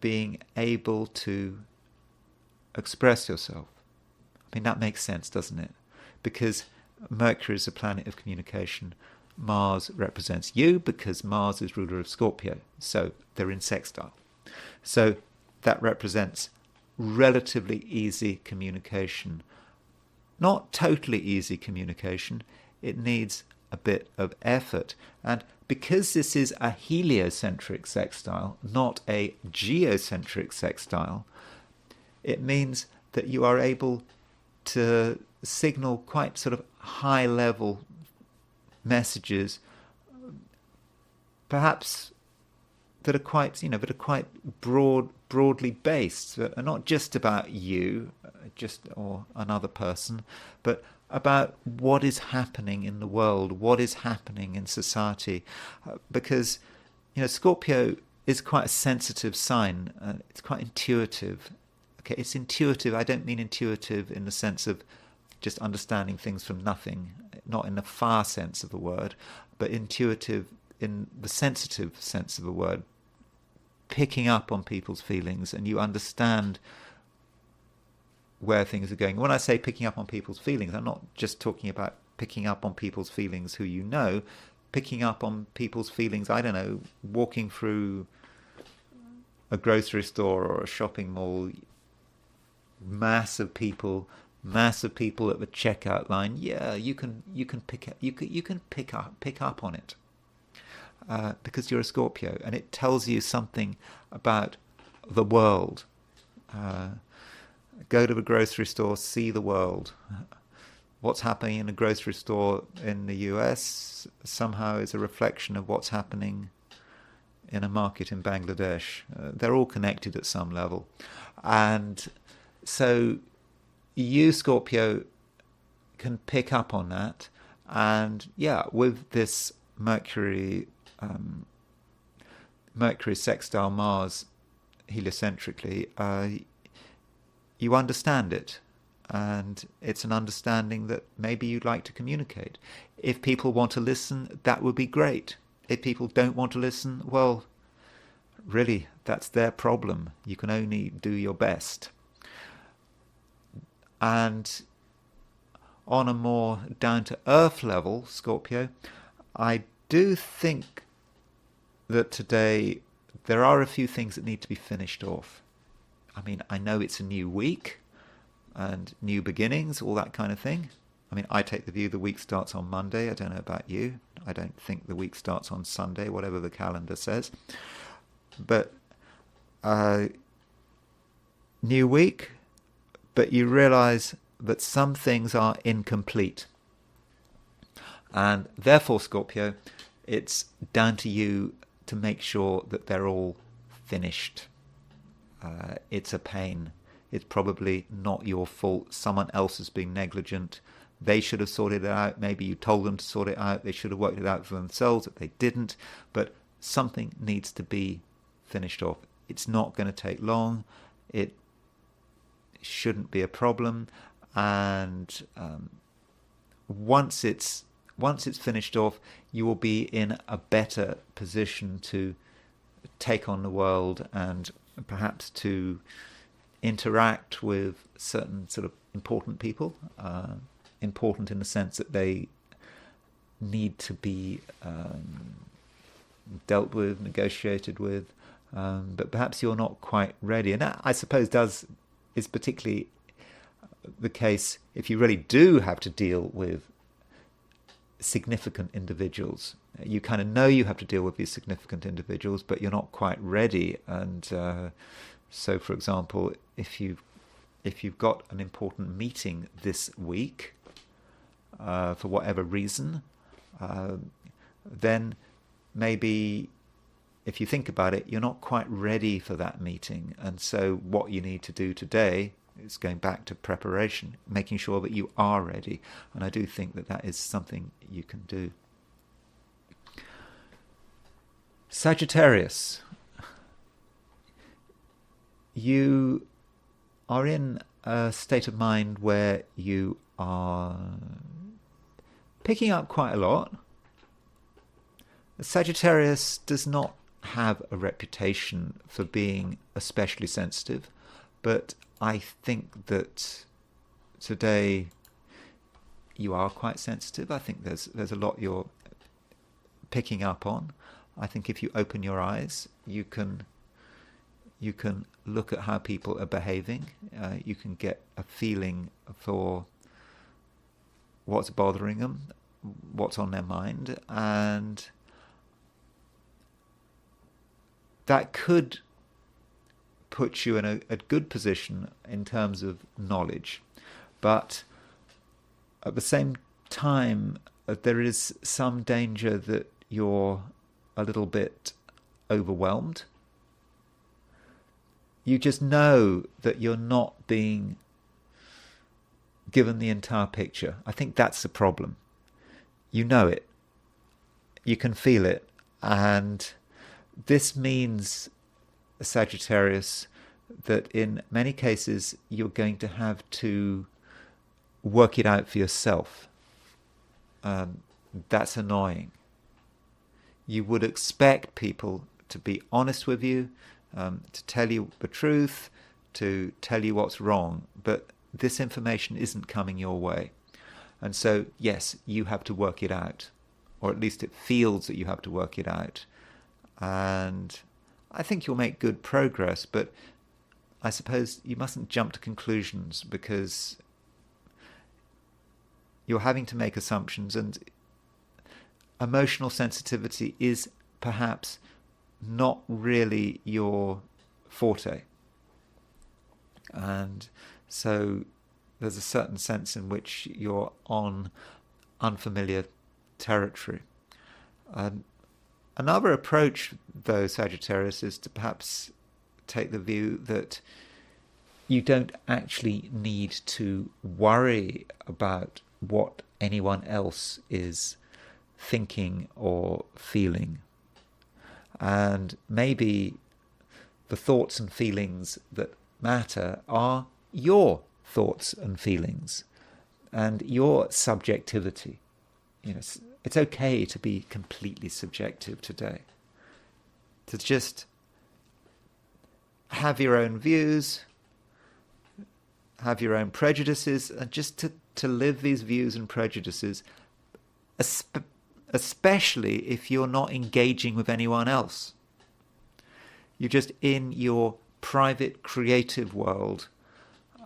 being able to express yourself. I mean, that makes sense, doesn't it? Because Mercury is a planet of communication. Mars represents you because Mars is ruler of Scorpio. So they're in sextile. So that represents relatively easy communication. Not totally easy communication. It needs a bit of effort. And because this is a heliocentric sextile, not a geocentric sextile, it means that you are able to signal quite sort of high-level messages, perhaps that are quite, broadly based, that are not just about you, or another person, but about what is happening in the world, what is happening in society, because Scorpio is quite a sensitive sign. It's quite intuitive. Okay, it's intuitive. I don't mean intuitive in the sense of just understanding things from nothing, not in the far sense of the word, but intuitive in the sensitive sense of the word, picking up on people's feelings, and you understand where things are going. When I say picking up on people's feelings, I'm not just talking about picking up on people's feelings who you know, picking up on people's feelings, I don't know, walking through a grocery store or a shopping mall, mass of people at the checkout line. Yeah, you can pick up on it because you're a Scorpio, and it tells you something about the world. Go to the grocery store, see the world. What's happening in a grocery store in the US somehow is a reflection of what's happening in a market in Bangladesh. They're all connected at some level. And so you, Scorpio, can pick up on that. And yeah, with this Mercury sextile Mars heliocentrically, you understand it. And it's an understanding that maybe you'd like to communicate. If people want to listen, that would be great. If people don't want to listen, well, really, that's their problem. You can only do your best. And on a more down-to-earth level, Scorpio, I do think that today there are a few things that need to be finished off. I mean, I know it's a new week and new beginnings, all that kind of thing. I mean, I take the view the week starts on Monday. I don't know about you. I don't think the week starts on Sunday, whatever the calendar says. But new week, but you realize that some things are incomplete. And therefore, Scorpio, it's down to you to make sure that they're all finished. It's a pain. It's probably not your fault. Someone else has been negligent. They should have sorted it out. Maybe you told them to sort it out. They should have worked it out for themselves, but they didn't. But something needs to be finished off. It's not going to take long. It shouldn't be a problem. And once it's finished off, you will be in a better position to take on the world and perhaps to interact with certain sort of important people, important in the sense that they need to be dealt with, negotiated with, but perhaps you're not quite ready. And that, I suppose, is particularly the case if you really do have to deal with significant individuals. You kind of know you have to deal with these significant individuals, but you're not quite ready. And so, for example, if you've got an important meeting this week, for whatever reason, then maybe if you think about it, you're not quite ready for that meeting. And so what you need to do today is going back to preparation, making sure that you are ready. And I do think that is something you can do. Sagittarius, you are in a state of mind where you are picking up quite a lot. Sagittarius does not have a reputation for being especially sensitive, but I think that today you are quite sensitive. I think there's a lot you're picking up on. I think if you open your eyes, you can look at how people are behaving. You can get a feeling for what's bothering them, what's on their mind, and that could put you in a good position in terms of knowledge. But at the same time, there is some danger that you're a little bit overwhelmed. You just know that you're not being given the entire picture. I think that's the problem. You know it. You can feel it. And this means, Sagittarius, that in many cases you're going to have to work it out for yourself. That's annoying. You would expect people to be honest with you, to tell you the truth, to tell you what's wrong, but this information isn't coming your way. And so, yes, you have to work it out, or at least it feels that you have to work it out. And I think you'll make good progress, but I suppose you mustn't jump to conclusions, because you're having to make assumptions, and emotional sensitivity is perhaps not really your forte. And so there's a certain sense in which you're on unfamiliar territory. Another approach, though, Sagittarius, is to perhaps take the view that you don't actually need to worry about what anyone else is thinking or feeling. And maybe the thoughts and feelings that matter are your thoughts and feelings and your subjectivity. It's okay to be completely subjective today. To just have your own views, have your own prejudices, and just to live these views and prejudices, especially if you're not engaging with anyone else. You're just in your private, creative world,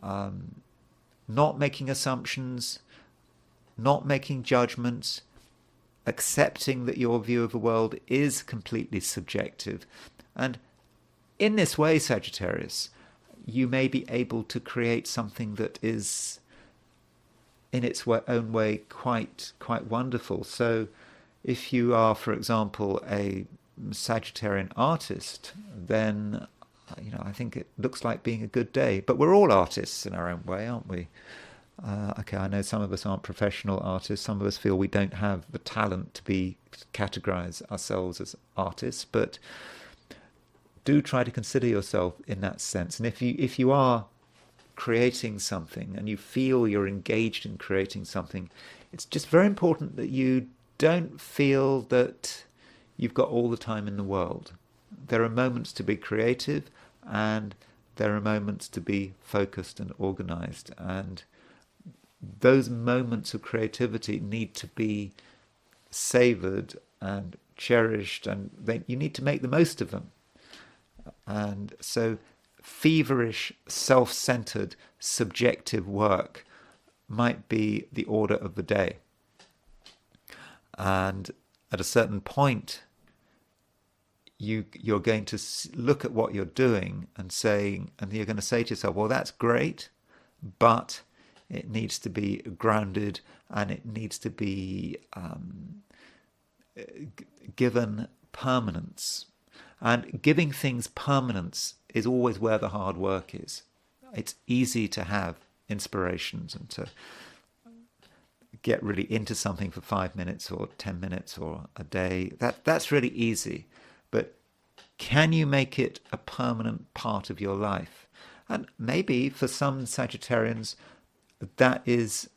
not making assumptions, not making judgments, accepting that your view of the world is completely subjective. And in this way, Sagittarius, you may be able to create something that is, in its own way, quite wonderful. So if you are, for example, a Sagittarian artist, then I think it looks like being a good day. But we're all artists in our own way, aren't we? Okay, I know some of us aren't professional artists. Some of us feel we don't have the talent to categorize ourselves as artists. But do try to consider yourself in that sense. And if you are creating something and you feel you're engaged in creating something, it's just very important that you don't feel that you've got all the time in the world. There are moments to be creative, and there are moments to be focused and organized. And those moments of creativity need to be savored and cherished, and you need to make the most of them. And so feverish, self-centered, subjective work might be the order of the day. And at a certain point, you're going to look at what you're doing and you're going to say to yourself, well, that's great, but it needs to be grounded, and it needs to be given permanence. And giving things permanence is always where the hard work is. It's easy to have inspirations and to get really into something for 5 minutes or 10 minutes or a day. That's really easy. But can you make it a permanent part of your life? And maybe for some Sagittarians, that is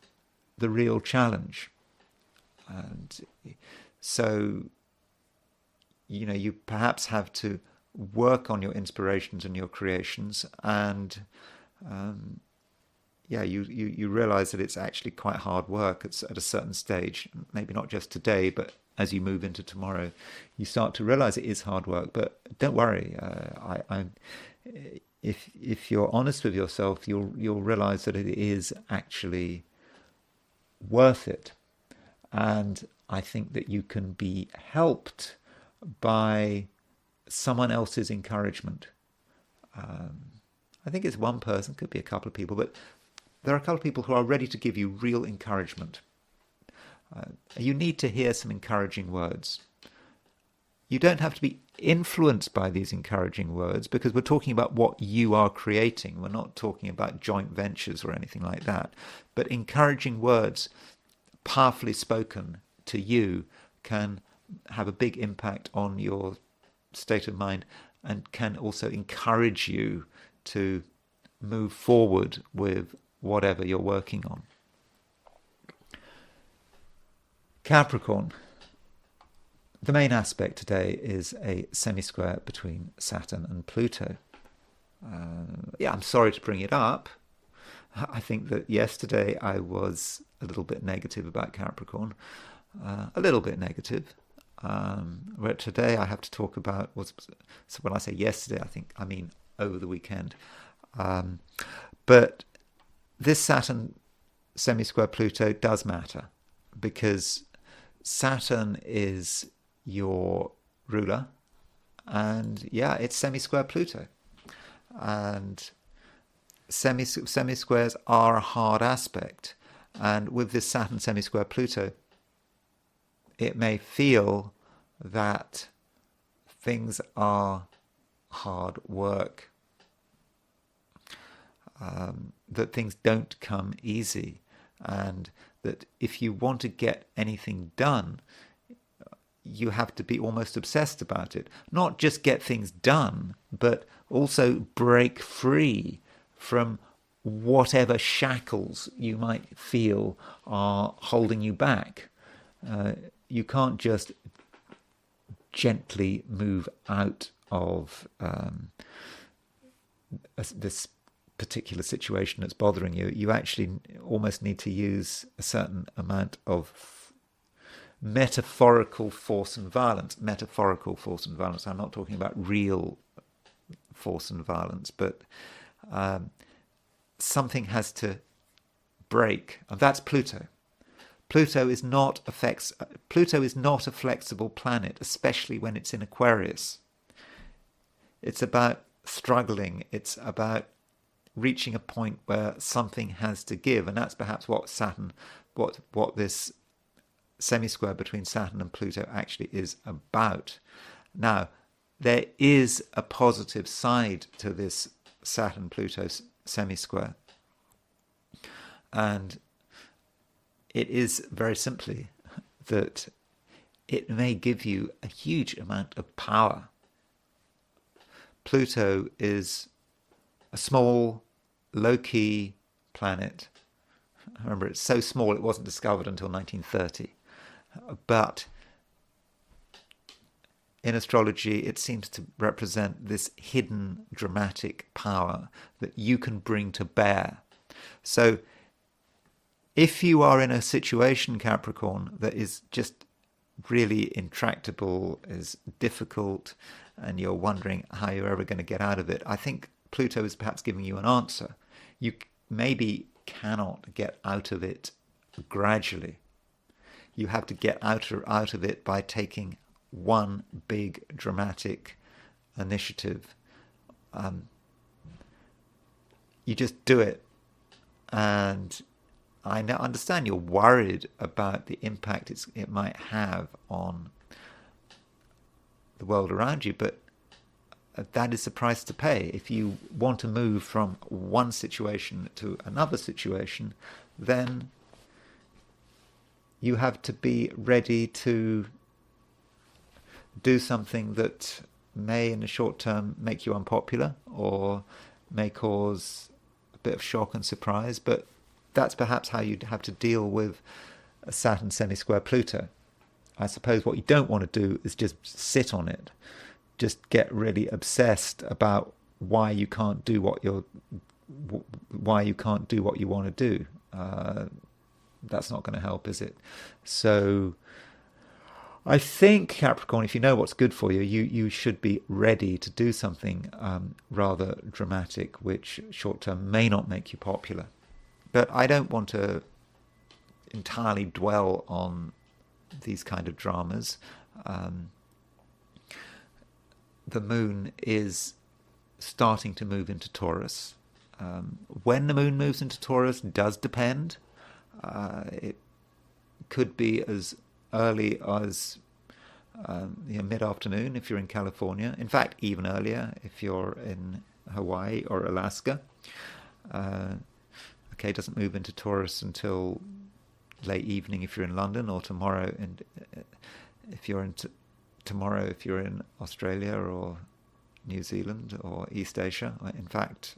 the real challenge. And so, you perhaps have to work on your inspirations and your creations, and you realize that it's actually quite hard work at a certain stage. Maybe not just today, but as you move into tomorrow, you start to realize it is hard work. But don't worry. If you're honest with yourself, you'll realize that it is actually worth it. And I think that you can be helped by someone else's encouragement. I think it's one person, could be a couple of people, but there are a couple of people who are ready to give you real encouragement. You need to hear some encouraging words. You don't have to be influenced by these encouraging words, because we're talking about what you are creating. We're not talking about joint ventures or anything like that. But encouraging words, powerfully spoken to you, can have a big impact on your state of mind, and can also encourage you to move forward with whatever you're working on. Capricorn. The main aspect today is a semisquare between Saturn and Pluto. I'm sorry to bring it up. I think that yesterday I was a little bit negative about Capricorn. A little bit negative. Where today I have to talk about, so when I say yesterday, I mean over the weekend. But this Saturn semisquare Pluto does matter, because Saturn is your ruler, and it's semisquare Pluto. And semisquares are a hard aspect. And with this Saturn semisquare Pluto, it may feel that things are hard work. that things don't come easy, and that if you want to get anything done, you have to be almost obsessed about it. Not just get things done, but also break free from whatever shackles you might feel are holding you back. You can't just gently move out of this particular situation that's bothering you. You actually almost need to use a certain amount of metaphorical force and violence. Metaphorical force and violence. I'm not talking about real force and violence, but something has to break, and that's Pluto. Pluto is not a flexible planet, especially when it's in Aquarius. It's about struggling. It's about reaching a point where something has to give, and that's perhaps what this semisquare between Saturn and Pluto actually is about. Now, there is a positive side to this Saturn-Pluto semisquare, and it is very simply that it may give you a huge amount of power. Pluto is a small, low-key planet. Remember, it's so small it wasn't discovered until 1930. But in astrology, it seems to represent this hidden dramatic power that you can bring to bear. So if you are in a situation, Capricorn, that is just really intractable, is difficult, and you're wondering how you're ever going to get out of it, I think Pluto is perhaps giving you an answer. You maybe cannot get out of it gradually. You have to get out of it by taking one big dramatic initiative. You just do it. And I now understand you're worried about the impact it might have on the world around you, but that is the price to pay. If you want to move from one situation to another situation, then you have to be ready to do something that may in the short term make you unpopular or may cause a bit of shock and surprise, but that's perhaps how you'd have to deal with a Saturn semi-square Pluto. I suppose what you don't want to do is just sit on it, just get really obsessed about why you can't do what you want to do. That's not going to help, is it? So I think, Capricorn, if you know what's good for you, you should be ready to do something rather dramatic, which short term may not make you popular. But I don't want to entirely dwell on these kind of dramas. The moon is starting to move into Taurus. When the moon moves into Taurus does depend. It could be as early as mid-afternoon if you're in California. In fact, even earlier if you're in Hawaii or Alaska. Okay, it doesn't move into Taurus until late evening if you're in London, or tomorrow, and if you're in tomorrow if you're in Australia or New Zealand or East Asia. In fact,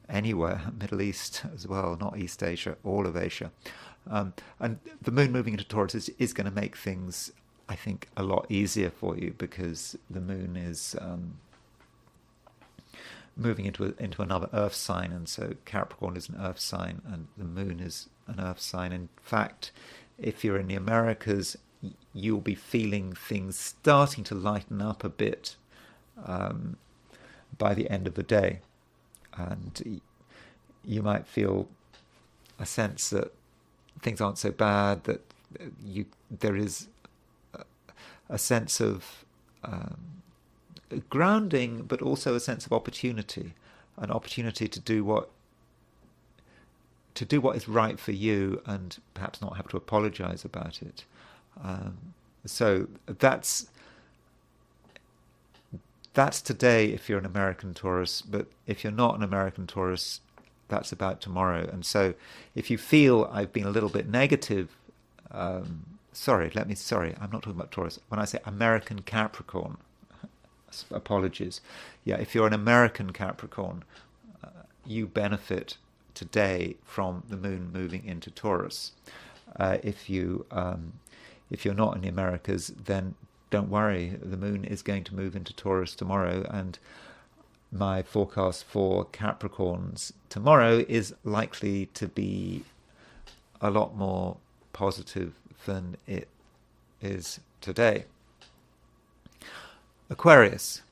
anywhere, Middle East as well, not East Asia, all of Asia. And the moon moving into Taurus is going to make things, I think, a lot easier for you, because the moon is moving into another earth sign, and so Capricorn is an earth sign and the moon is an earth sign. In fact, if you're in the Americas, you'll be feeling things starting to lighten up a bit by the end of the day, and you might feel a sense that things aren't so bad, that there is a sense of grounding, but also a sense of opportunity, an opportunity to do what is right for you, and perhaps not have to apologize about it. So that's today if you're an American Taurus. But if you're not an American Taurus, that's about tomorrow. And so if you feel I've been a little bit negative, sorry, I'm not talking about Taurus. When I say American Capricorn, apologies. Yeah, if you're an American Capricorn, you benefit today from the moon moving into Taurus. If you're not in the Americas, then don't worry. The moon is going to move into Taurus tomorrow, and my forecast for Capricorns tomorrow is likely to be a lot more positive than it is today. Aquarius.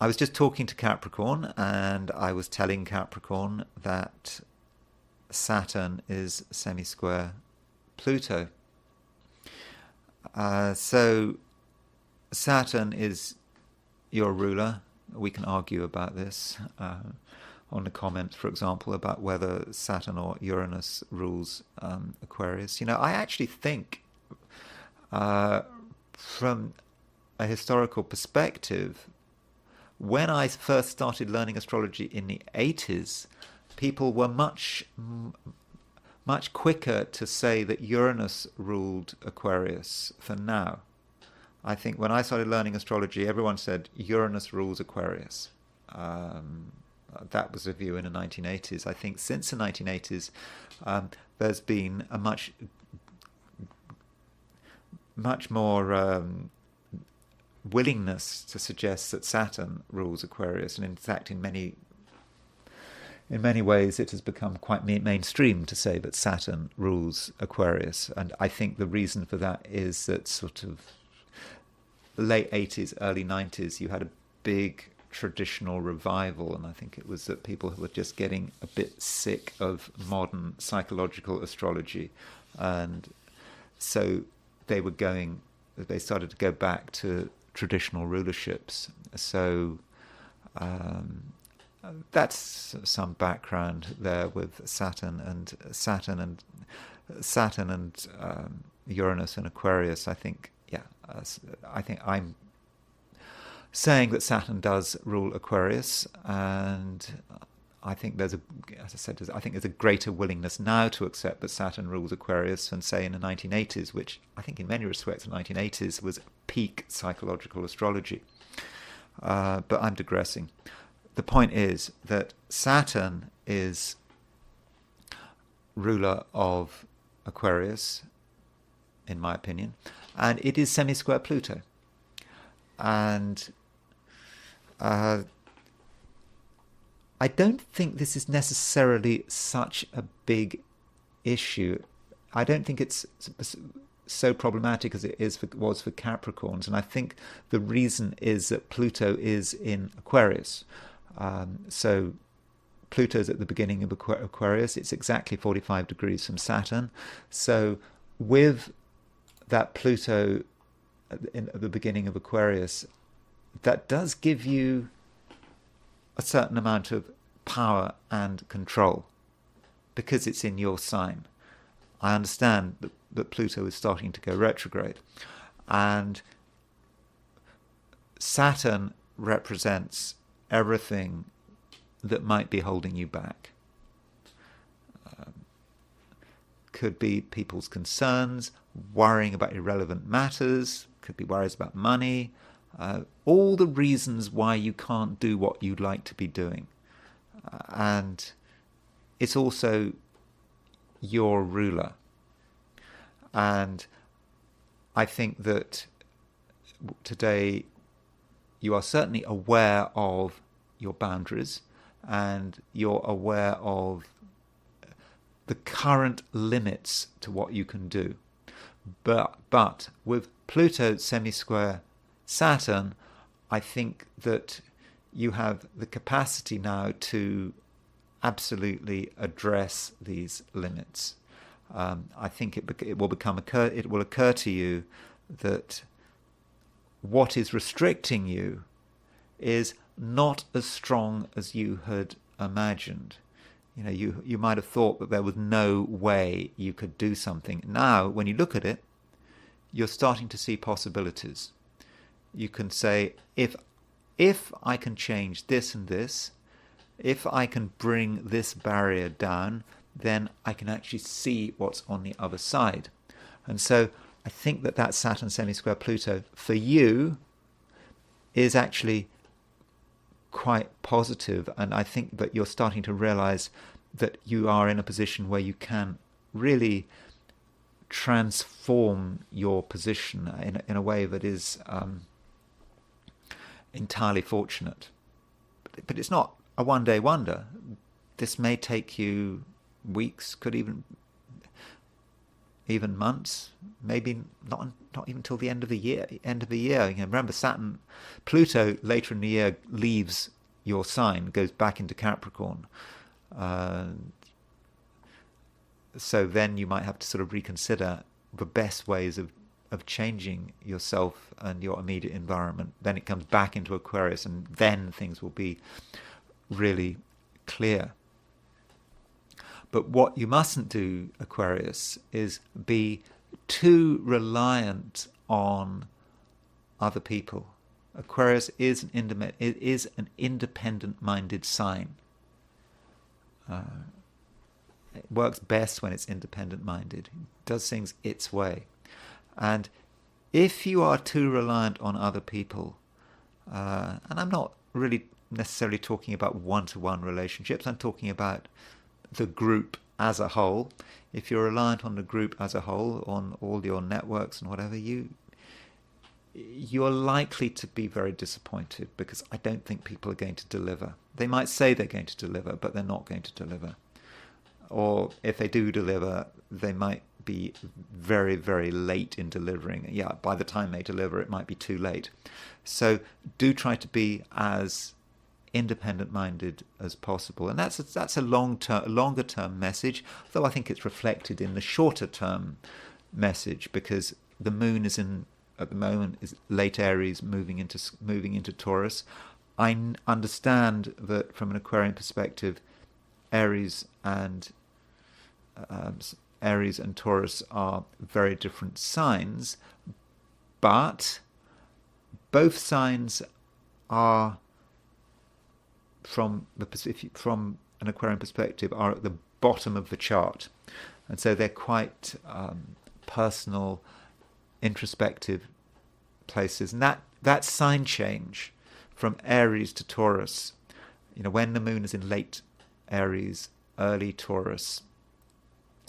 I was just talking to Capricorn, and I was telling Capricorn that Saturn is semisquare Pluto. So Saturn is your ruler. We can argue about this on the comments, for example, about whether Saturn or Uranus rules Aquarius. I actually think from a historical perspective, when I first started learning astrology in the 80s, people were much quicker to say that Uranus ruled Aquarius than now. I think when I started learning astrology, everyone said Uranus rules Aquarius. That was a view in the 1980s. I think since the 1980s, there's been a much more willingness to suggest that Saturn rules Aquarius, and in fact, in many ways, it has become quite mainstream to say that Saturn rules Aquarius. And I think the reason for that is that sort of late 80s, early 90s, you had a big traditional revival, and I think it was that people who were just getting a bit sick of modern psychological astrology, and so they started to go back to traditional rulerships. So that's some background there with Saturn and Uranus and Aquarius. I think I'm saying that Saturn does rule Aquarius, and I think there's a greater willingness now to accept that Saturn rules Aquarius than, say, in the 1980s, which I think in many respects the 1980s was peak psychological astrology. But I'm digressing. The point is that Saturn is ruler of Aquarius, in my opinion, and it is semisquare Pluto. And I don't think this is necessarily such a big issue. I don't think it's so problematic as it was for Capricorns, and I think the reason is that Pluto is in Aquarius. So Pluto's at the beginning of Aquarius. It's exactly 45 degrees from Saturn. So with that Pluto at the beginning of Aquarius, that does give you a certain amount of power and control because it's in your sign. I understand that Pluto is starting to go retrograde, and Saturn represents everything that might be holding you back. Could be people's concerns, worrying about irrelevant matters, could be worries about money, all the reasons why you can't do what you'd like to be doing. And it's also your ruler. And I think that today you are certainly aware of your boundaries, and you're aware of the current limits to what you can do. But with Pluto semisquare Saturn, I think that you have the capacity now to absolutely address these limits. I think it will occur to you that what is restricting you is not as strong as you had imagined. You might have thought that there was no way you could do something. Now, when you look at it, you're starting to see possibilities. You can say, if I can change this and this, if I can bring this barrier down, then I can actually see what's on the other side. And so I think that that Saturn semi-square Pluto for you is actually quite positive, and I think that you're starting to realize that you are in a position where you can really transform your position in a way that is entirely fortunate. But it's not a one-day wonder. This may take you weeks, could even months, maybe not even till the end of the year. Remember, Saturn, Pluto later in the year leaves your sign, goes back into Capricorn. So then you might have to sort of reconsider the best ways of changing yourself and your immediate environment. Then it comes back into Aquarius, and then things will be really clear. But what you mustn't do, Aquarius, is be too reliant on other people. Aquarius is an independent-minded sign. It works best when it's independent-minded. It does things its way. And if you are too reliant on other people, and I'm not really necessarily talking about one-to-one relationships, I'm talking about the group as a whole. If you're reliant on the group as a whole, on all your networks and whatever, you're likely to be very disappointed, because I don't think people are going to deliver. They might say they're going to deliver, but they're not going to deliver. Or if they do deliver, they might be very, very late in delivering. Yeah, by the time they deliver, it might be too late. So do try to be as independent-minded as possible, and that's a longer-term message. Though I think it's reflected in the shorter-term message, because the moon is at the moment is late Aries, moving into Taurus. I understand that from an Aquarian perspective, Aries and Taurus are very different signs, but both signs are, from an Aquarian perspective, are at the bottom of the chart, and so they're quite personal, introspective places. And that sign change from Aries to Taurus, when the moon is in late Aries, early Taurus,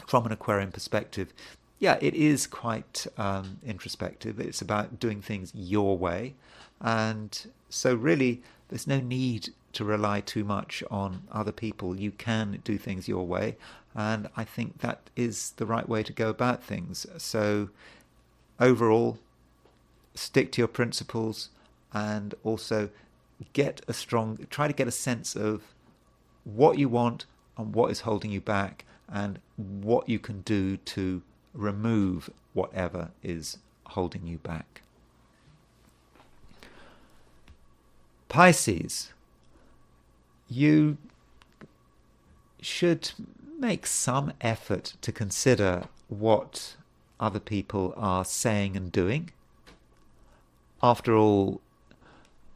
from an Aquarian perspective, it is quite introspective. It's about doing things your way, and so really there's no need to rely too much on other people. You can do things your way, and I think that is the right way to go about things. So overall, stick to your principles, and also try to get a sense of what you want and what is holding you back, and what you can do to remove whatever is holding you back. Pisces, you should make some effort to consider what other people are saying and doing. After all,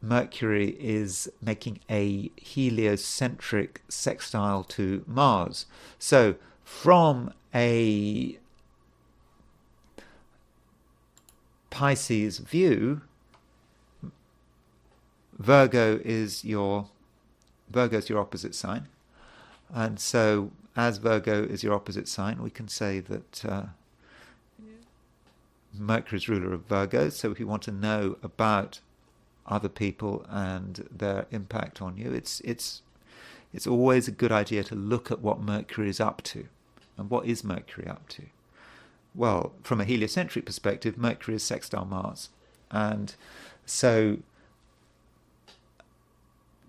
Mercury is making a heliocentric sextile to Mars. So from a Pisces view, Virgo is your opposite sign. And so as Virgo is your opposite sign, we can say that Mercury is ruler of Virgo. So if you want to know about other people and their impact on you, it's always a good idea to look at what Mercury is up to. And what is Mercury up to? Well, from a heliocentric perspective, Mercury is sextile Mars. And so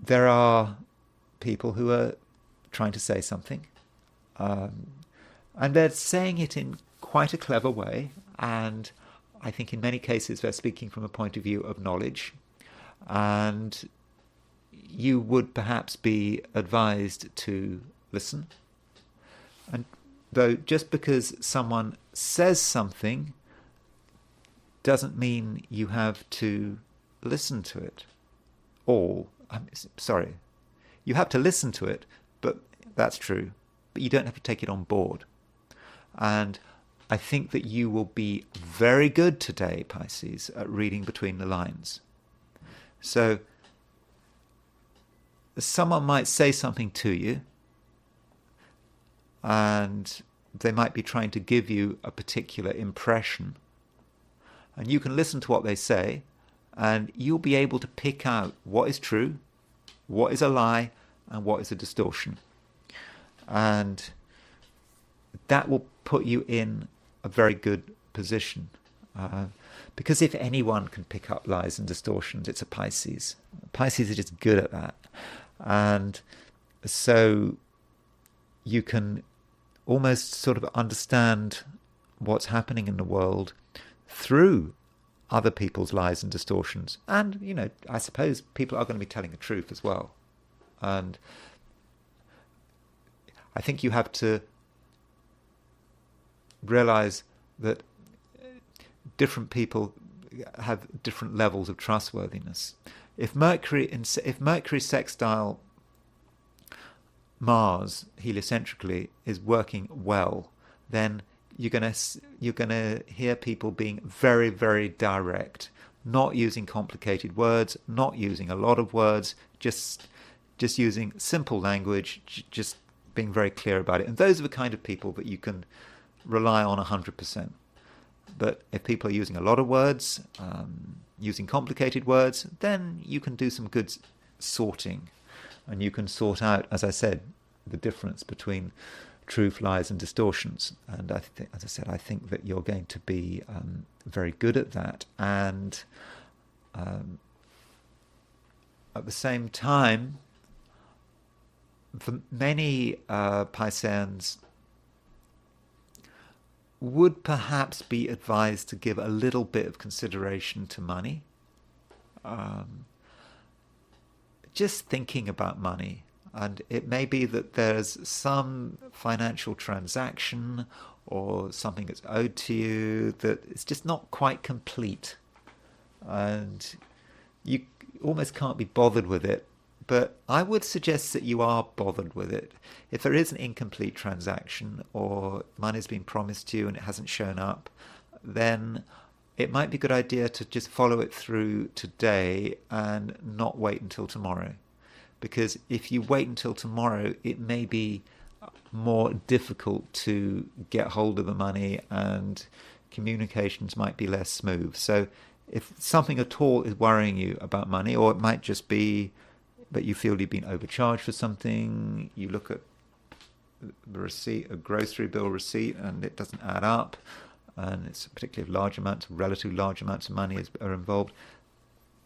there are people who are trying to say something, and they're saying it in quite a clever way, and I think in many cases they're speaking from a point of view of knowledge, and you would perhaps be advised to listen. And though just because someone says something doesn't mean you have to listen to it all. You have to listen to it, but that's true. But you don't have to take it on board. And I think that you will be very good today, Pisces, at reading between the lines. So someone might say something to you, and they might be trying to give you a particular impression. And you can listen to what they say, and you'll be able to pick out what is true, what is a lie, and what is a distortion. And that will put you in a very good position. Because if anyone can pick up lies and distortions, it's a Pisces. Pisces are just good at that. And so you can almost sort of understand what's happening in the world through other people's lies and distortions. And, you know, I suppose people are going to be telling the truth as well. And I think you have to realize that different people have different levels of trustworthiness. If Mercury sextile Mars heliocentrically is working well, then you're gonna hear people being very, very direct, not using complicated words, not using a lot of words, just using simple language, just being very clear about it. And those are the kind of people that you can rely on 100%. But if people are using a lot of words, using complicated words, then you can do some good sorting. And you can sort out, as I said, the difference between truth, lies, and distortions. And as I said, I think that you're going to be very good at that. And at the same time, for many Pisceans would perhaps be advised to give a little bit of consideration to money. Just thinking about money. And it may be that there's some financial transaction or something that's owed to you that it's just not quite complete. And you almost can't be bothered with it. But I would suggest that you are bothered with it. If there is an incomplete transaction or money's been promised to you and it hasn't shown up, then it might be a good idea to just follow it through today and not wait until tomorrow. Because if you wait until tomorrow, it may be more difficult to get hold of the money and communications might be less smooth. So if something at all is worrying you about money, or it might just be that you feel you've been overcharged for something, you look at the receipt, a grocery bill receipt, and it doesn't add up, and it's particularly relatively large amounts of money are involved,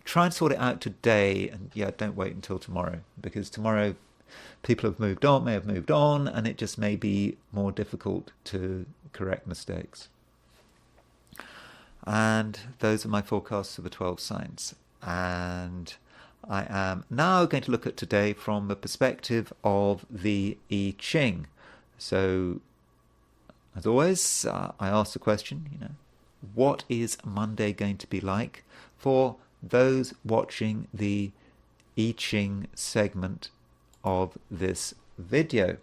try and sort it out today, and don't wait until tomorrow, because tomorrow people may have moved on, and it just may be more difficult to correct mistakes. And those are my forecasts for the 12 signs. And I am now going to look at today from the perspective of the I Ching. So, as always, I ask the question, what is Monday going to be like for those watching the I Ching segment of this video?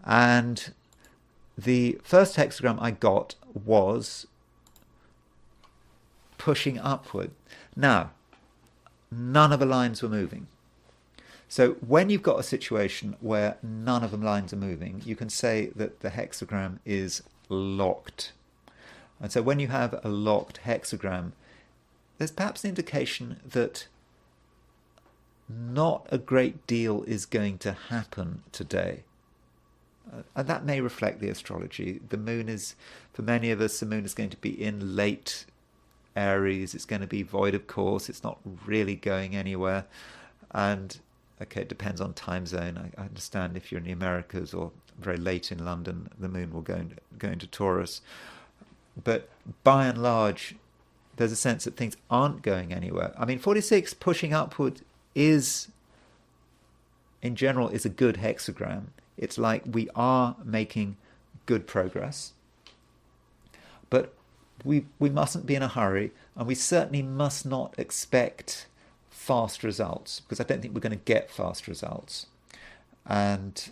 And the first hexagram I got was pushing upward. Now, none of the lines were moving. So when you've got a situation where none of the lines are moving, you can say that the hexagram is locked. And so when you have a locked hexagram, there's perhaps an indication that not a great deal is going to happen today. And that may reflect the astrology. The moon is, for many of us, the moon is going to be in late Aries. It's going to be void of course. It's not really going anywhere. And okay, it depends on time zone. I understand if you're in the Americas or very late in London, the moon will go into Taurus. But by and large, there's a sense that things aren't going anywhere. I mean, 46 pushing upward is, in general, is a good hexagram. It's like we are making good progress. But we mustn't be in a hurry, and we certainly must not expect fast results, because I don't think we're going to get fast results. And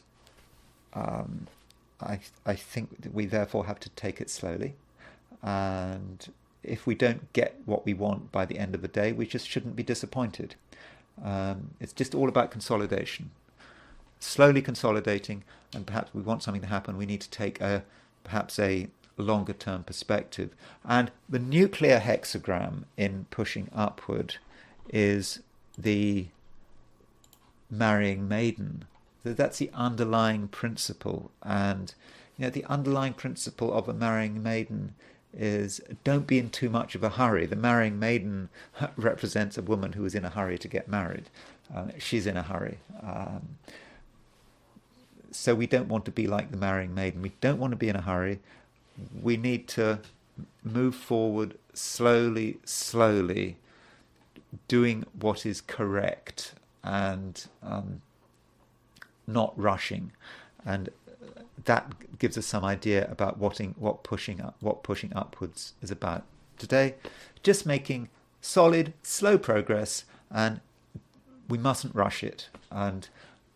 I think that we therefore have to take it slowly. And if we don't get what we want by the end of the day, we just shouldn't be disappointed. It's just all about consolidation. Slowly consolidating, and perhaps we want something to happen, we need to take perhaps a longer term perspective. And the nuclear hexagram in pushing upward is the marrying maiden. So that's the underlying principle. And the underlying principle of a marrying maiden is don't be in too much of a hurry. The marrying maiden represents a woman who is in a hurry to get married. She's in a hurry. So we don't want to be like the marrying maiden. We don't want to be in a hurry. We need to move forward slowly, slowly, doing what is correct and not rushing. And that gives us some idea about what pushing upwards is about. Today, just making solid, slow progress, and we mustn't rush it. And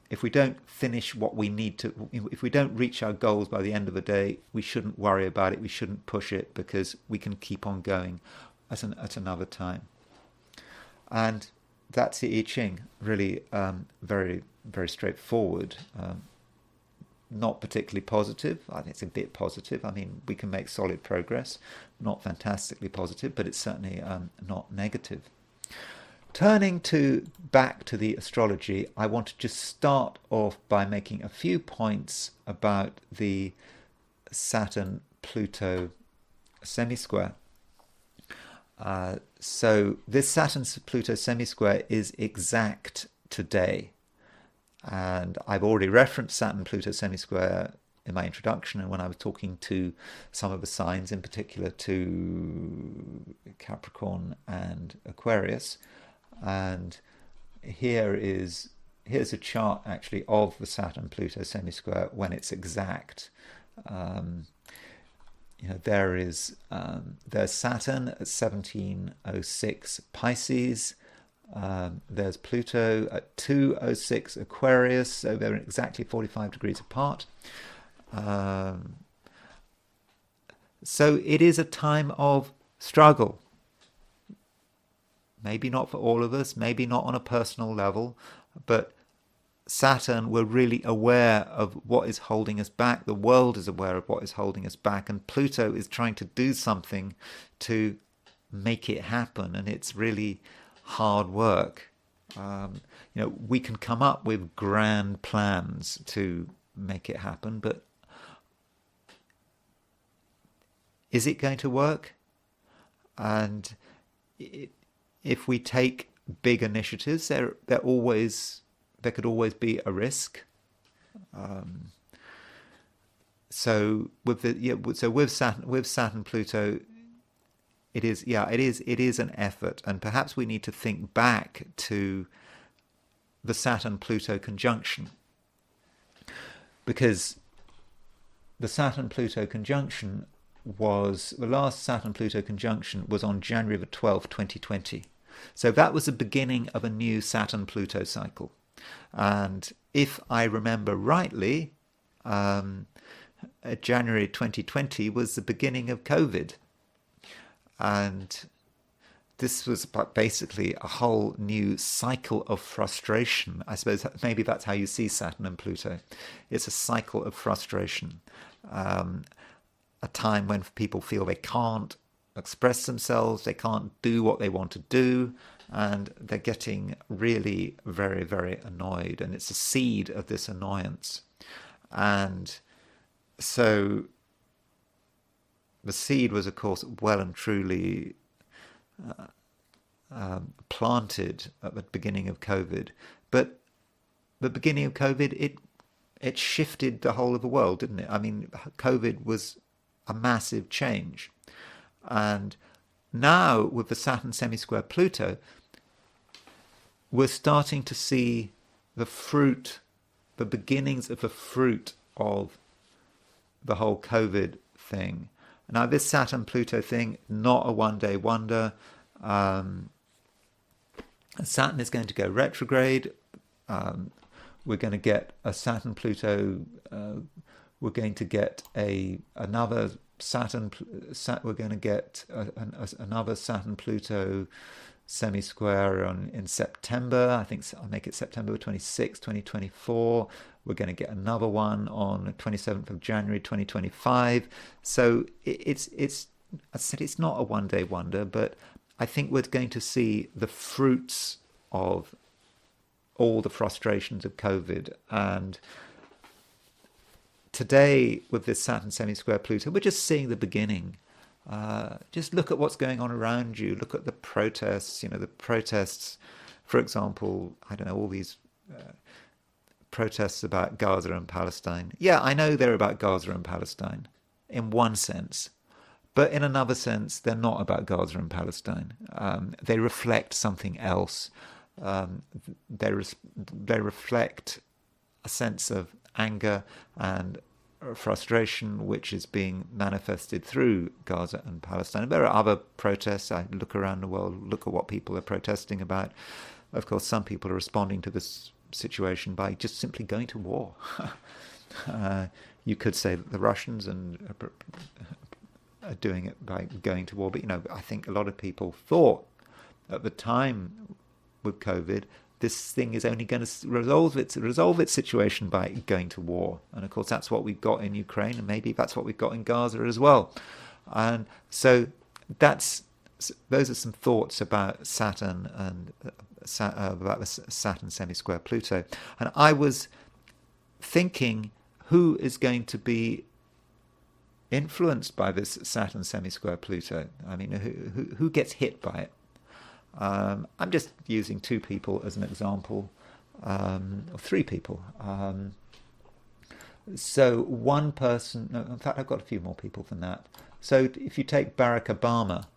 if we don't finish what we need to, if we don't reach our goals by the end of the day, we shouldn't worry about it. We shouldn't push it, because we can keep on going at another time. And that's the I Ching. Really, very, very straightforward. Not particularly positive. I think it's a bit positive. I mean, we can make solid progress. Not fantastically positive, but it's certainly not negative. Turning back to the astrology, I want to just start off by making a few points about the Saturn-Pluto semisquare. So this Saturn-Pluto semisquare is exact today. And I've already referenced Saturn-Pluto semisquare in my introduction, and when I was talking to some of the signs, in particular to Capricorn and Aquarius. And here's a chart actually of the Saturn-Pluto semisquare when it's exact. There's Saturn at 1706 Pisces. There's Pluto at 206 Aquarius, so they're exactly 45 degrees apart. So it is a time of struggle. Maybe not for all of us, maybe not on a personal level, but Saturn, we're really aware of what is holding us back. The world is aware of what is holding us back, and Pluto is trying to do something to make it happen, and it's really hard work. We can come up with grand plans to make it happen, but is it going to work? And if we take big initiatives, there could always be a risk. So with Saturn Pluto, it is an effort, and perhaps we need to think back to the Saturn-Pluto conjunction, because the Saturn-Pluto conjunction the last Saturn-Pluto conjunction was on January the 12th, 2020. So that was the beginning of a new Saturn-Pluto cycle. And if I remember rightly, January 2020 was the beginning of COVID. And this was basically a whole new cycle of frustration. I suppose maybe that's how you see Saturn and Pluto. It's a cycle of frustration. A time when people feel they can't express themselves, they can't do what they want to do, and they're getting really very, very annoyed. And it's a seed of this annoyance. And so the seed was, of course, well and truly planted at the beginning of COVID. But the beginning of COVID, it shifted the whole of the world, didn't it? I mean, COVID was a massive change. And now, with the Saturn semisquare Pluto, we're starting to see the beginnings of the fruit of the whole COVID thing. Now, this Saturn-Pluto thing, not a one-day wonder. Saturn is going to go retrograde. we're going to get a Saturn-Pluto, we're going to get another Saturn, we're going to get another Saturn-Pluto semisquare in September. I think I'll make it September 26, 2024. We're going to get another one on the 27th of January 2025. So it's I said it's not a one-day wonder, but I think we're going to see the fruits of all the frustrations of COVID. And today, with this Saturn semisquare Pluto, we're just seeing the beginning. Just look at what's going on around you. Look at the protests. The protests, for example, I don't know, all these protests about Gaza and Palestine. Yeah, I know they're about Gaza and Palestine in one sense, but in another sense, they're not about Gaza and Palestine. They reflect something else. They reflect a sense of anger and frustration which is being manifested through Gaza and Palestine. There are other protests. I look around the world, look at what people are protesting about. Of course, some people are responding to this situation by just simply going to war. You could say that the Russians are doing it by going to war, but I think a lot of people thought at the time with COVID, this thing is only going to resolve its situation by going to war. And of course, that's what we've got in Ukraine, and maybe that's what we've got in Gaza as well. And so those are some thoughts about Saturn and about the Saturn semisquare Pluto. And I was thinking, who is going to be influenced by this Saturn semisquare Pluto? I mean, who gets hit by it? I'm just using two people as an example, or three people. So one person, no, in fact, I've got a few more people than that. So if you take Barack Obama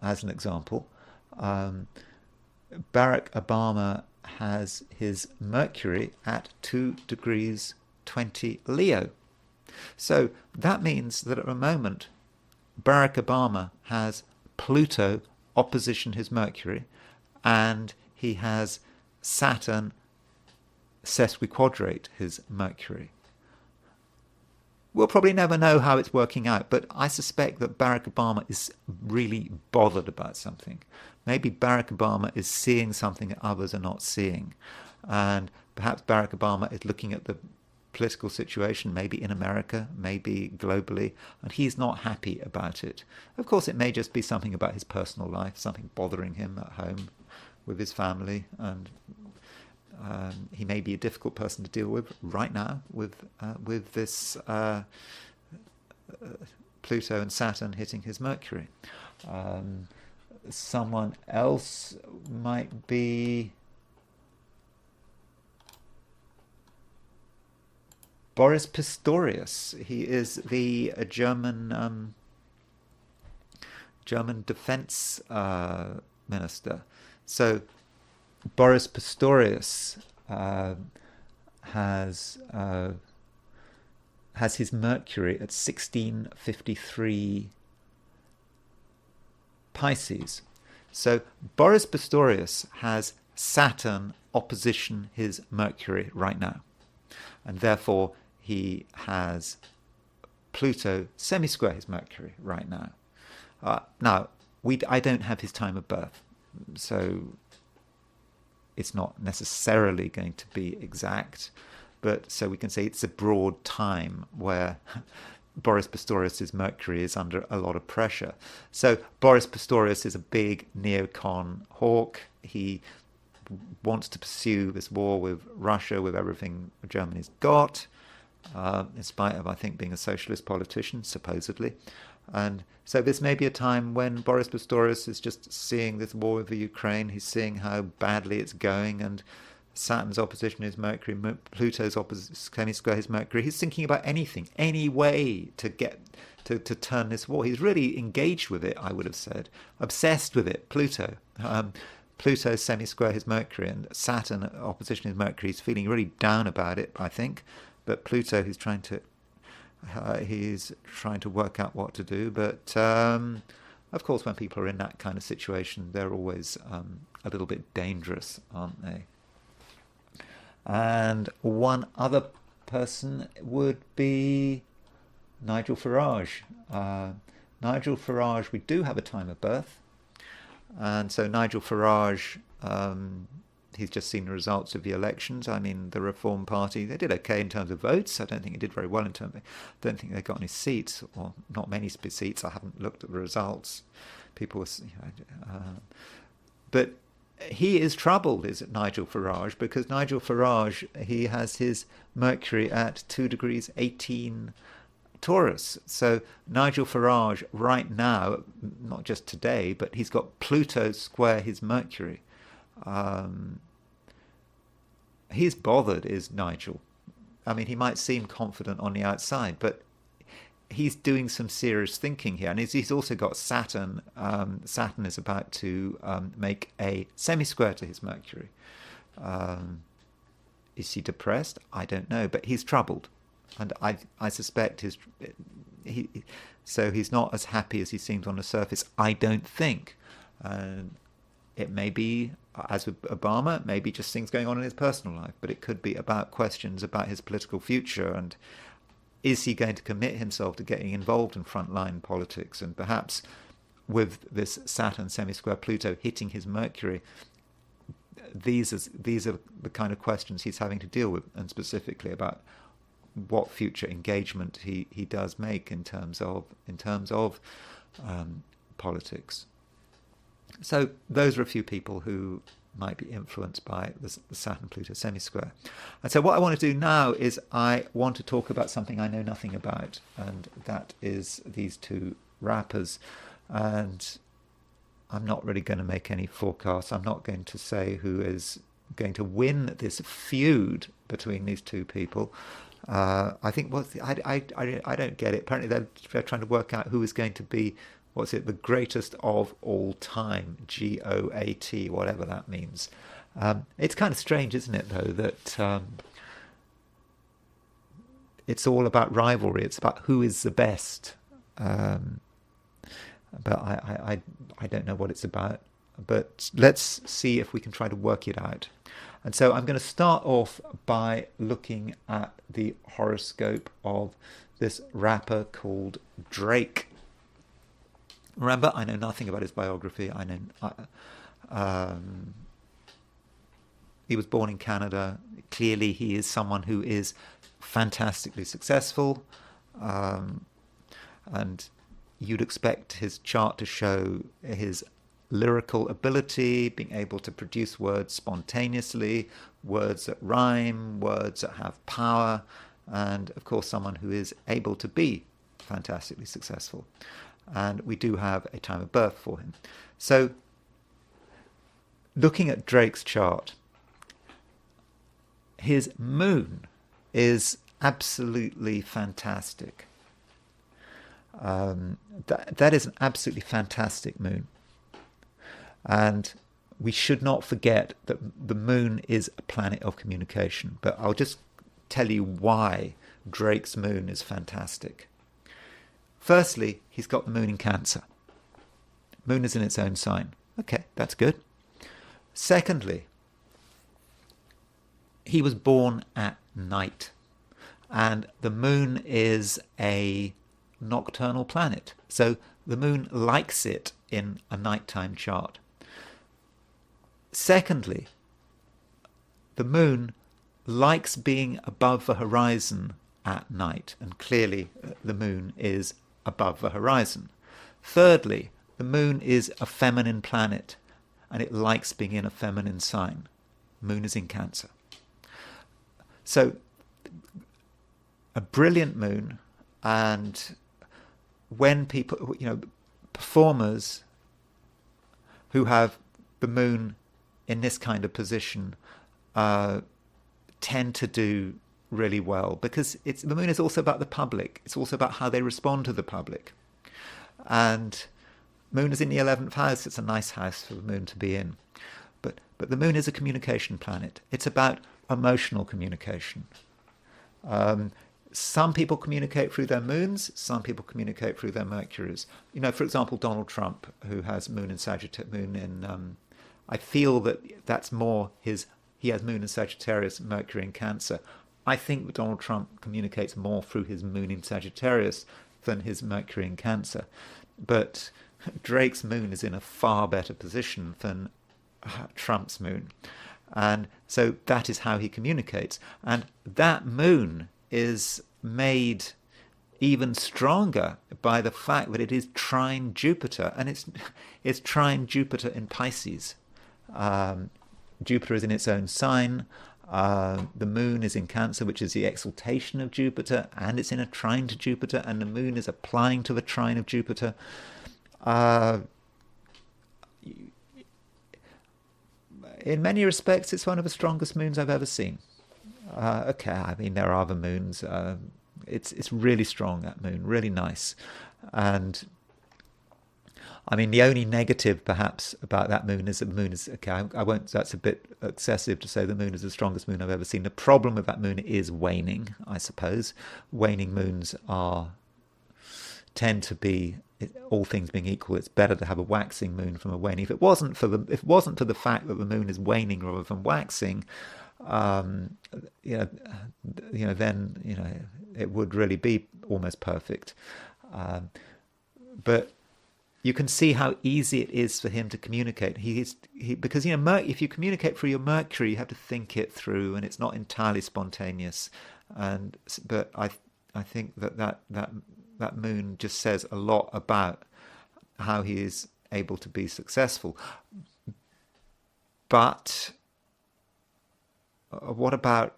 as an example, Barack Obama has his Mercury at 2 degrees 20 Leo. So that means that at the moment, Barack Obama has Pluto opposition his Mercury, and he has Saturn sesquiquadrate his Mercury. We'll probably never know how it's working out, but I suspect that Barack Obama is really bothered about something. Maybe Barack Obama is seeing something that others are not seeing. And perhaps Barack Obama is looking at the political situation, maybe in America, maybe globally, and he's not happy about it. Of course, it may just be something about his personal life, something bothering him at home with his family, and he may be a difficult person to deal with right now with this Pluto and Saturn hitting his Mercury. Someone else might be Boris Pistorius. He is the German defense minister. So Boris Pistorius has his Mercury at 1653 Pisces. So Boris Pistorius has Saturn opposition his Mercury right now, and therefore he has Pluto semisquare his Mercury right now. Now, I don't have his time of birth, so it's not necessarily going to be exact, but so we can say it's a broad time where Boris Pistorius' Mercury is under a lot of pressure. So Boris Pistorius is a big neocon hawk. He wants to pursue this war with Russia, with everything Germany's got, in spite of, I think, being a socialist politician, supposedly. And so this may be a time when Boris Pistorius is just seeing this war with the Ukraine. He's seeing how badly it's going, and Saturn's opposition is Mercury, Pluto's semisquare his Mercury. He's thinking about anything, any way to get to turn this war. He's really engaged with it, I would have said, obsessed with it. Pluto semisquare his Mercury, and Saturn opposition his Mercury. He's feeling really down about it, I think. But Pluto, he's trying to work out what to do. But of course, when people are in that kind of situation, they're always a little bit dangerous, aren't they? And one other person would be Nigel Farage. Nigel Farage, we do have a time of birth. And so Nigel Farage, he's just seen the results of the elections. I mean, the Reform Party, they did okay in terms of votes. I don't think it did very well in terms of, I don't think they got any seats, or not many seats. I haven't looked at the results. People were, but he is troubled, is it, Nigel Farage, because Nigel Farage, he has his Mercury at 2 degrees 18 Taurus. So Nigel Farage right now, not just today, but he's got Pluto square his Mercury. He's bothered, is Nigel. I mean, he might seem confident on the outside, but he's doing some serious thinking here. And he's also got Saturn. Saturn is about to make a semisquare to his Mercury. Is he depressed? I don't know, but he's troubled. And I suspect so he's not as happy as he seems on the surface, I don't think. It may be, as with Obama, it may be just things going on in his personal life, but it could be about questions about his political future, and is he going to commit himself to getting involved in frontline politics? And perhaps with this Saturn semisquare Pluto hitting his Mercury, these are the kind of questions he's having to deal with, and specifically about what future engagement he does make in terms of politics. So those are a few people who might be influenced by the Saturn-Pluto semisquare. And so what I want to do now is I want to talk about something I know nothing about, and that is these two rappers. And I'm not really going to make any forecasts. I'm not going to say who is going to win this feud between these two people. I think I don't get it. Apparently they're trying to work out who is going to be, the greatest of all time, GOAT, whatever that means. It's kind of strange, isn't it, though, that it's all about rivalry. It's about who is the best. But I don't know what it's about. But let's see if we can try to work it out. And so I'm going to start off by looking at the horoscope of this rapper called Drake. Remember, I know nothing about his biography. He was born in Canada. Clearly, he is someone who is fantastically successful. And you'd expect his chart to show his lyrical ability, being able to produce words spontaneously, words that rhyme, words that have power, and of course someone who is able to be fantastically successful. And we do have a time of birth for him. So looking at Drake's chart, his moon is absolutely fantastic. That is an absolutely fantastic moon. And we should not forget that the moon is a planet of communication. But I'll just tell you why Drake's moon is fantastic. Firstly, he's got the moon in Cancer. Moon is in its own sign. Okay, that's good. Secondly, he was born at night. And the moon is a nocturnal planet. So the moon likes it in a nighttime chart. Secondly, the moon likes being above the horizon at night, and clearly the moon is above the horizon. Thirdly, the moon is a feminine planet, and it likes being in a feminine sign. Moon is in Cancer. So, a brilliant moon, and when people, performers who have the moon in this kind of position tend to do really well, because the moon is also about the public. It's also about how they respond to the public. And moon is in the 11th house. It's a nice house for the moon to be in. But the moon is a communication planet. It's about emotional communication. Some people communicate through their moons. Some people communicate through their Mercuries. For example, Donald Trump, who has moon in Sagittarius, I feel that that's more his he has moon in Sagittarius, Mercury in Cancer. I think that Donald Trump communicates more through his moon in Sagittarius than his Mercury in Cancer. But Drake's moon is in a far better position than Trump's moon. And so that is how he communicates. And that moon is made even stronger by the fact that it is trine Jupiter, and it's trine Jupiter in Pisces. Jupiter is in its own sign. The moon is in Cancer, which is the exaltation of Jupiter, and it's in a trine to Jupiter, and the moon is applying to the trine of Jupiter. In many respects, it's one of the strongest moons I've ever seen. Okay, I mean, there are other moons. It's really strong, that moon, really nice. And I mean, the only negative perhaps about that moon is that the moon is, okay, I won't, that's a bit excessive to say the moon is the strongest moon I've ever seen. The problem with that moon is waning, I suppose. Waning moons tend to be, all things being equal, it's better to have a waxing moon from a waning. If it wasn't for the fact that the moon is waning rather than waxing, then it would really be almost perfect. But you can see how easy it is for him to communicate. Because if you communicate through your Mercury, you have to think it through, and it's not entirely spontaneous. But I think that moon just says a lot about how he is able to be successful. But what about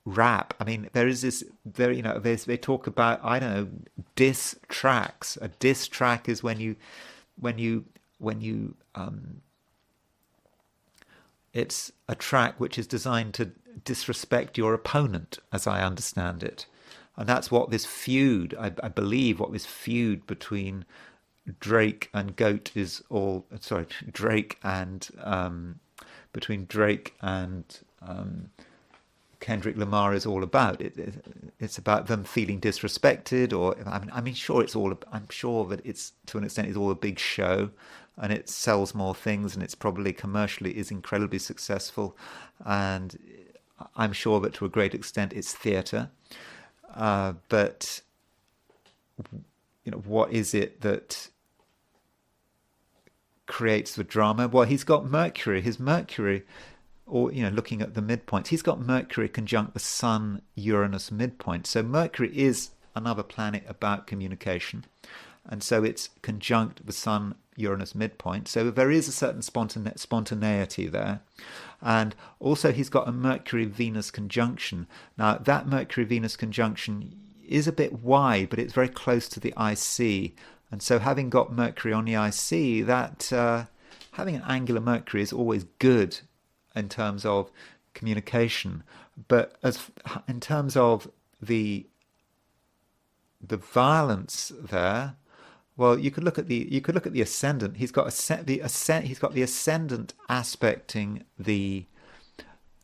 rap? I mean, there is this, they talk about, I don't know, diss tracks. A diss track is when you it's a track which is designed to disrespect your opponent, as I understand it. And that's what this feud, I believe, what this feud between Drake and Goat is all, sorry, Drake and, between Drake and Kendrick Lamar is all about. It's about them feeling disrespected, or I'm sure that it's, to an extent, is all a big show, and it sells more things, and it's probably commercially is incredibly successful, and I'm sure that to a great extent it's theatre. But what is it that creates the drama? Well, he's got Mercury. His Mercury, or looking at the midpoints, he's got Mercury conjunct the Sun Uranus midpoint. So Mercury is another planet about communication, and so it's conjunct the Sun Uranus midpoint. So there is a certain spontaneity there. And also he's got a Mercury-Venus conjunction. Now, that Mercury-Venus conjunction is a bit wide, but it's very close to the IC. And so having got Mercury on the IC, that having an angular Mercury is always good in terms of communication. But in terms of the violence there, well, you could look at the ascendant. He's got the ascendant aspecting the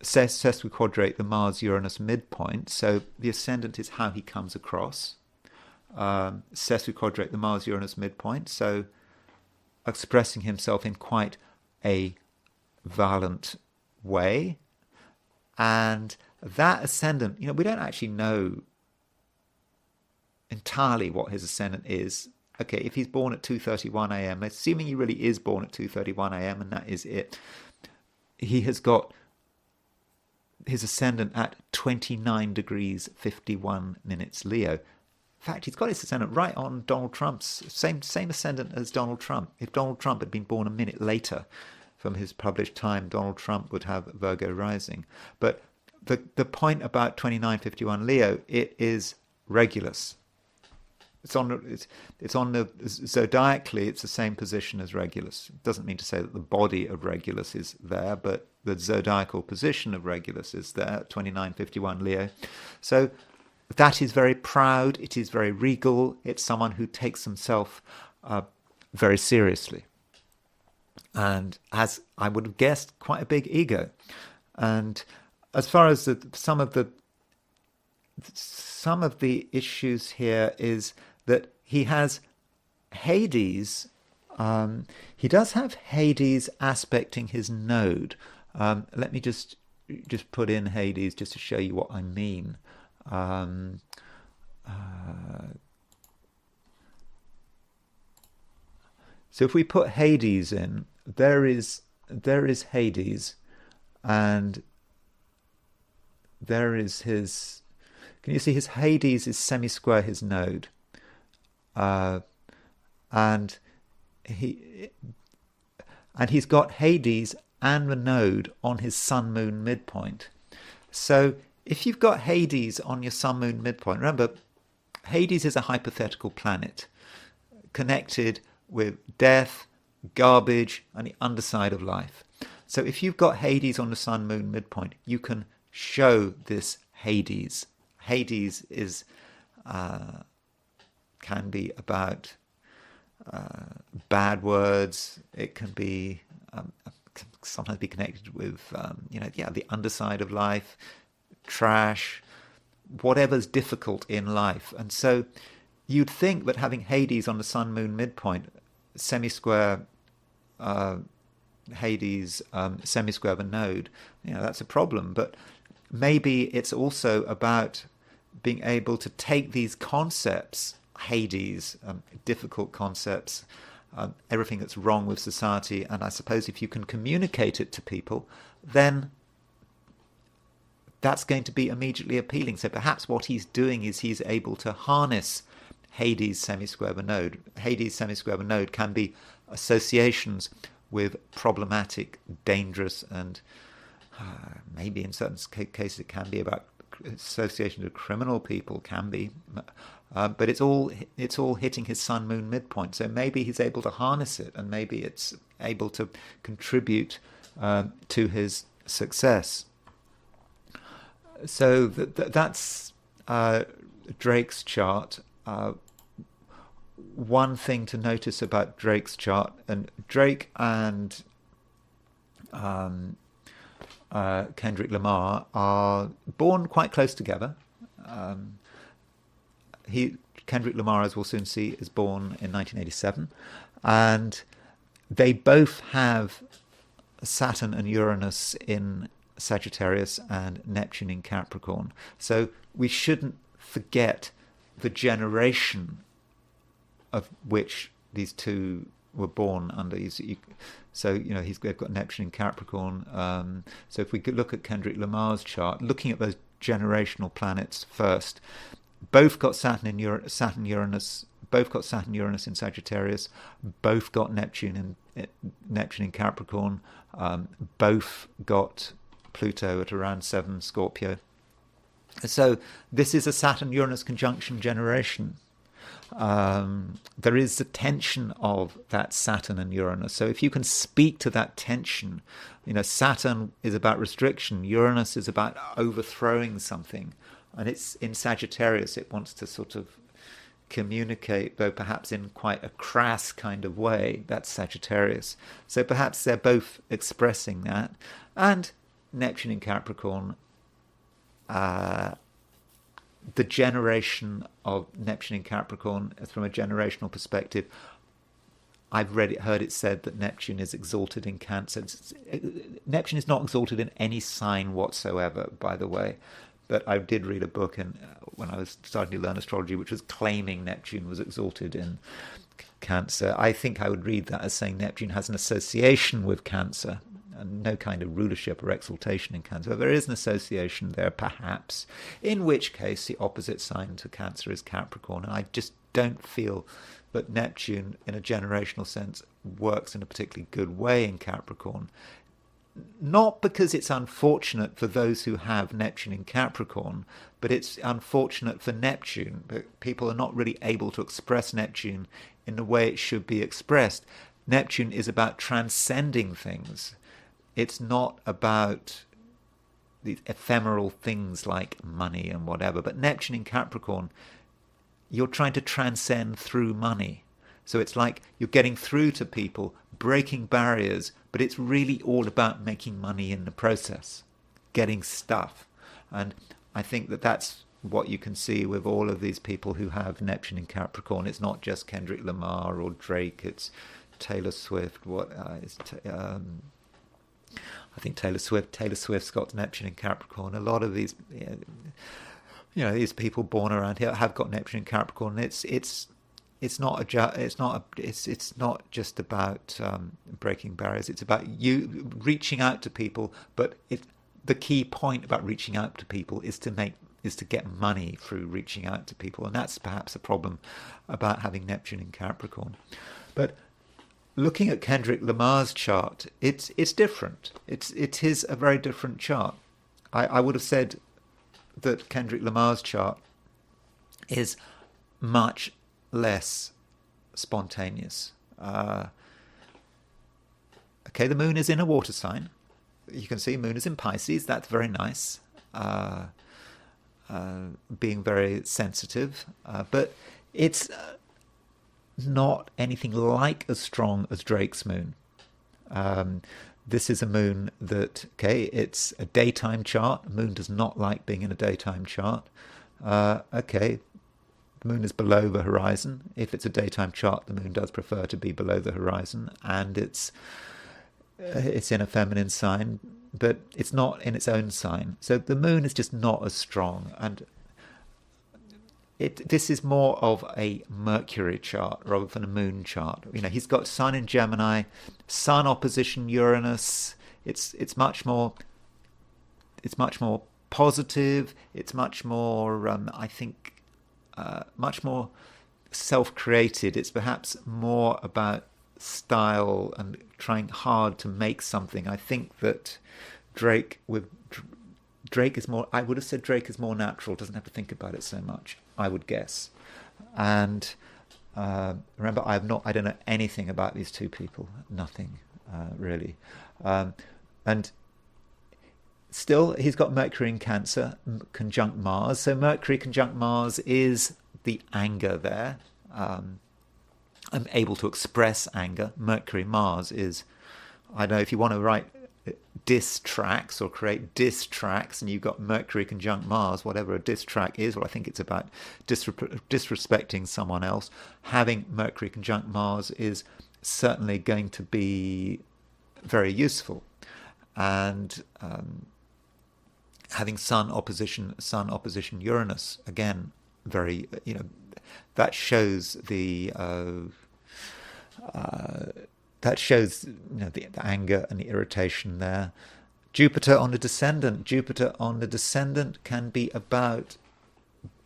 sesquiquadrate, the Mars-Uranus midpoint. So the ascendant is how he comes across. Sesquiquadrate, the Mars-Uranus midpoint. So expressing himself in quite a violent way. And that ascendant, we don't actually know entirely what his ascendant is. Okay, if he's born at 2:31 a.m., assuming he really is born at 2:31 a.m. and that is it, he has got his ascendant at 29 degrees 51 minutes Leo. In fact, he's got his ascendant right on Donald Trump's, same ascendant as Donald Trump. If Donald Trump had been born a minute later from his published time, Donald Trump would have Virgo rising. But the point about 29:51 Leo, it is Regulus. It's on the zodiacally, it's the same position as Regulus. It doesn't mean to say that the body of Regulus is there, but the zodiacal position of Regulus is there, 29:51 Leo. So that is very proud. It is very regal. It's someone who takes himself very seriously, and has, I would have guessed, quite a big ego. And as far as some of the issues here is that he has Hades. He does have Hades aspecting his node. Let me just just put in Hades just to show you what I mean. So if we put Hades in, there is Hades, and there is his. Can you see his Hades is semisquare his node, and he's got Hades and the node on his sun-moon midpoint. So if you've got Hades on your sun-moon midpoint, remember, Hades is a hypothetical planet connected with death, garbage, and the underside of life. So if you've got Hades on the sun-moon midpoint, you can show this Hades. Hades is can be about bad words. It can be sometimes be connected with the underside of life, trash, whatever's difficult in life. And so you'd think that having Hades on the sun-moon midpoint, semisquare Hades, semisquare the node, that's a problem. But maybe it's also about being able to take these concepts, Hades, difficult concepts, everything that's wrong with society, and I suppose if you can communicate it to people, then that's going to be immediately appealing. So perhaps what he's doing is he's able to harness Hades semisquare the node. Hades semisquare the node can be associations with problematic, dangerous, and maybe in certain cases it can be about associations with criminal people, can be, but it's all hitting his sun-moon midpoint. So maybe he's able to harness it, and maybe it's able to contribute to his success. So that's Drake's chart. One thing to notice about Drake's chart, and Drake and Kendrick Lamar are born quite close together. Kendrick Lamar, as we'll soon see, is born in 1987, and they both have Saturn and Uranus in Sagittarius and Neptune in Capricorn. So we shouldn't forget the generation of which these two were born under. So they've got Neptune in Capricorn. So if we could look at Kendrick Lamar's chart, looking at those generational planets first, both got Saturn Uranus. Both got Saturn Uranus in Sagittarius. Both got Neptune in Capricorn. Both got Pluto at around 7 Scorpio. So this is a Saturn-Uranus conjunction generation. There is the tension of that Saturn and Uranus. So if you can speak to that tension, Saturn is about restriction, Uranus is about overthrowing something, and it's in Sagittarius. It wants to sort of communicate, though perhaps in quite a crass kind of way. That's Sagittarius. So perhaps they're both expressing that. And Neptune in Capricorn, the generation of Neptune in Capricorn, from a generational perspective, I've heard it said that Neptune is exalted in Cancer. Neptune is not exalted in any sign whatsoever, by the way. But I did read a book when I was starting to learn astrology, which was claiming Neptune was exalted in Cancer. I think I would read that as saying Neptune has an association with Cancer, and no kind of rulership or exaltation in Cancer. But there is an association there, perhaps, in which case the opposite sign to Cancer is Capricorn. And I just don't feel that Neptune, in a generational sense, works in a particularly good way in Capricorn. Not because it's unfortunate for those who have Neptune in Capricorn, but it's unfortunate for Neptune. But people are not really able to express Neptune in the way it should be expressed. Neptune is about transcending things. It's not about these ephemeral things like money and whatever. But Neptune in Capricorn, you're trying to transcend through money. So it's like you're getting through to people, breaking barriers, but it's really all about making money in the process, getting stuff. And I think that that's what you can see with all of these people who have Neptune in Capricorn. It's not just Kendrick Lamar or Drake, it's Taylor Swift, I think Taylor Swift's got Neptune in Capricorn. A lot of these, these people born around here have got Neptune in Capricorn. It's not just about breaking barriers. It's about you reaching out to people. But the key point about reaching out to people is to get money through reaching out to people, and that's perhaps a problem about having Neptune in Capricorn. But looking at Kendrick Lamar's chart, it's different. It is a very different chart. I would have said that Kendrick Lamar's chart is much less spontaneous. Okay, the moon is in a water sign. You can see moon is in Pisces. That's very nice. Being very sensitive, but it's not anything like as strong as Drake's moon. This is a moon that, it's a daytime chart. The moon does not like being in a daytime chart. The moon is below the horizon. If it's a daytime chart, the moon does prefer to be below the horizon, and it's in a feminine sign, but it's not in its own sign. So the moon is just not as strong, and this is more of a Mercury chart rather than a moon chart. He's got Sun in Gemini, Sun opposition Uranus. It's much more positive. It's much more, much more self-created. It's perhaps more about style and trying hard to make something. I think that Drake is more, I would have said Drake is more natural, doesn't have to think about it so much, I would guess. And remember, I don't know anything about these two people, nothing really. And still, he's got Mercury in Cancer, conjunct Mars. So Mercury conjunct Mars is the anger there. I'm able to express anger. Mercury, Mars is, I don't know, if you want to write diss tracks or create diss tracks and you've got Mercury conjunct Mars, whatever a diss track is, well, I think it's about disrespecting someone else. Having Mercury conjunct Mars is certainly going to be very useful. And having Sun opposition Uranus, again, very, that shows the the anger and the irritation there. Jupiter on the descendant can be about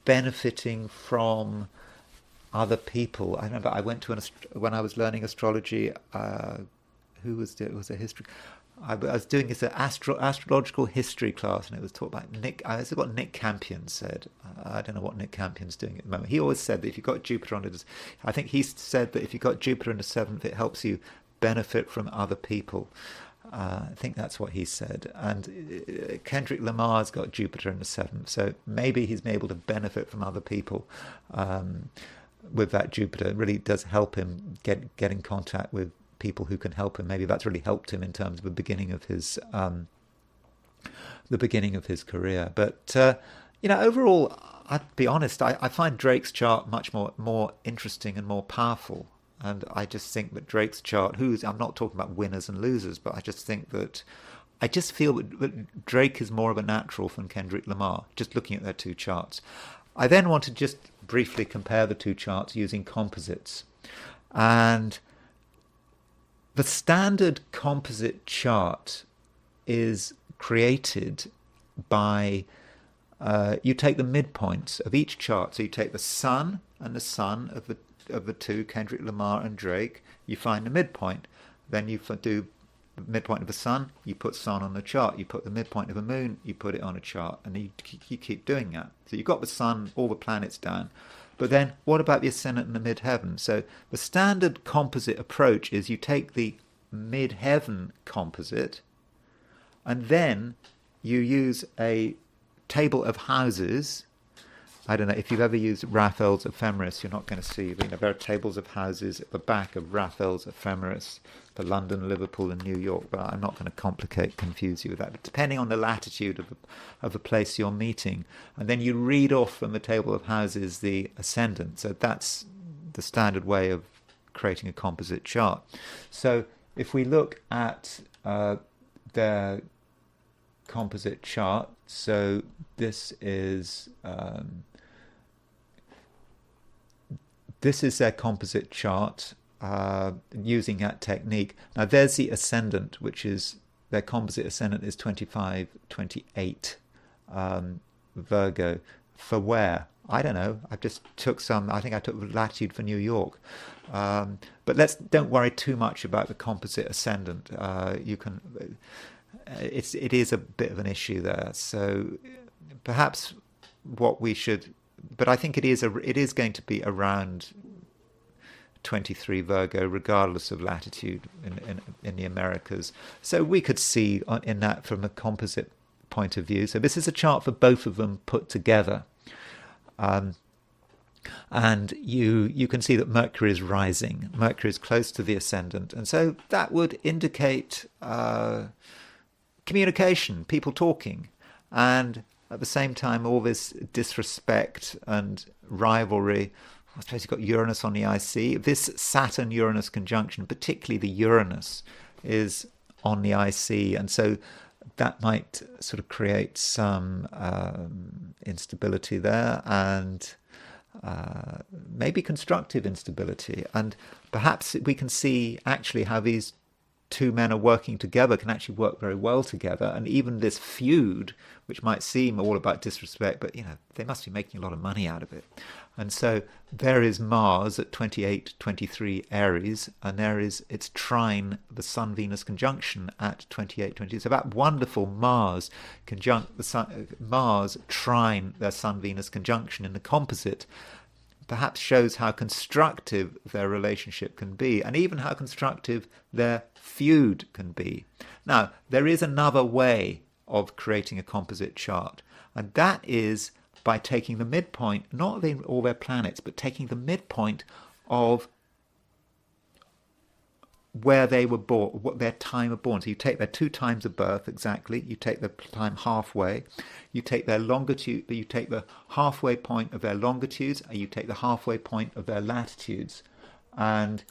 benefiting from other people. I remember I went to when I was learning astrology. Who was it? It was a history. I was doing this astrological history class, and it was taught by Nick. This is what Nick Campion said. I don't know what Nick Campion's doing at the moment. He always said that if you've got Jupiter on the, I think he said that if you've got Jupiter in the seventh, it helps you benefit from other people. I think that's what he said. And Kendrick Lamar's got Jupiter in the seventh, so maybe he's been able to benefit from other people with that Jupiter. It really does help him get in contact with people who can help him. Maybe that's really helped him in terms of the beginning of his career. But overall, I'd be honest, I find Drake's chart much more interesting and more powerful. And I just think that Drake's chart, I'm not talking about winners and losers, but I just feel that Drake is more of a natural than Kendrick Lamar, just looking at their two charts. I then want to just briefly compare the two charts using composites. And the standard composite chart is created by, you take the midpoints of each chart. So you take the sun and the sun of the two, Kendrick Lamar and Drake, you find the midpoint. Then you do the midpoint of the sun, you put sun on the chart. You put the midpoint of a moon, you put it on a chart. And you keep doing that. So you've got the sun, all the planets down. But then what about the ascendant and the midheaven? So the standard composite approach is you take the midheaven composite and then you use a table of houses. I don't know if you've ever used Raphael's Ephemeris, you're not going to see, there are tables of houses at the back of Raphael's Ephemeris for London, Liverpool and New York, but I'm not going to confuse you with that. But depending on the latitude of the place you're meeting, and then you read off from the table of houses the ascendant. So that's the standard way of creating a composite chart. So if we look at the their composite chart. So this is their composite chart using that technique. Now there's the ascendant, which is their composite ascendant is 25, 28 Virgo. For where? I don't know. I just took some. I think I took latitude for New York. But don't worry too much about the composite ascendant. You can. It is a bit of an issue there. So perhaps what we should. But I think it is going to be around 23 Virgo, regardless of latitude in the Americas. So we could see in that from a composite point of view. So this is a chart for both of them put together. And you can see that Mercury is rising. Mercury is close to the ascendant. And so that would indicate communication, people talking. And at the same time, all this disrespect and rivalry. I suppose you've got Uranus on the IC. This Saturn-Uranus conjunction, particularly the Uranus, is on the IC. And so that might sort of create some instability there, and maybe constructive instability. And perhaps we can see actually how these two men are working together, can actually work very well together. And even this feud, which might seem all about disrespect, but they must be making a lot of money out of it. And so there is Mars at 28, 23 Aries, and there is its trine, the Sun-Venus conjunction at 28, 22. So that wonderful Mars conjunct the Sun, Mars trine their Sun-Venus conjunction in the composite, perhaps shows how constructive their relationship can be, and even how constructive their feud can be. Now, there is another way of creating a composite chart, and that is by taking the midpoint, not of all their planets, but taking the midpoint of where they were born, what their time of born. So you take their 2 times of birth exactly, you take the time halfway, you take their longitude, you take the halfway point of their longitudes, and you take the halfway point of their latitudes, and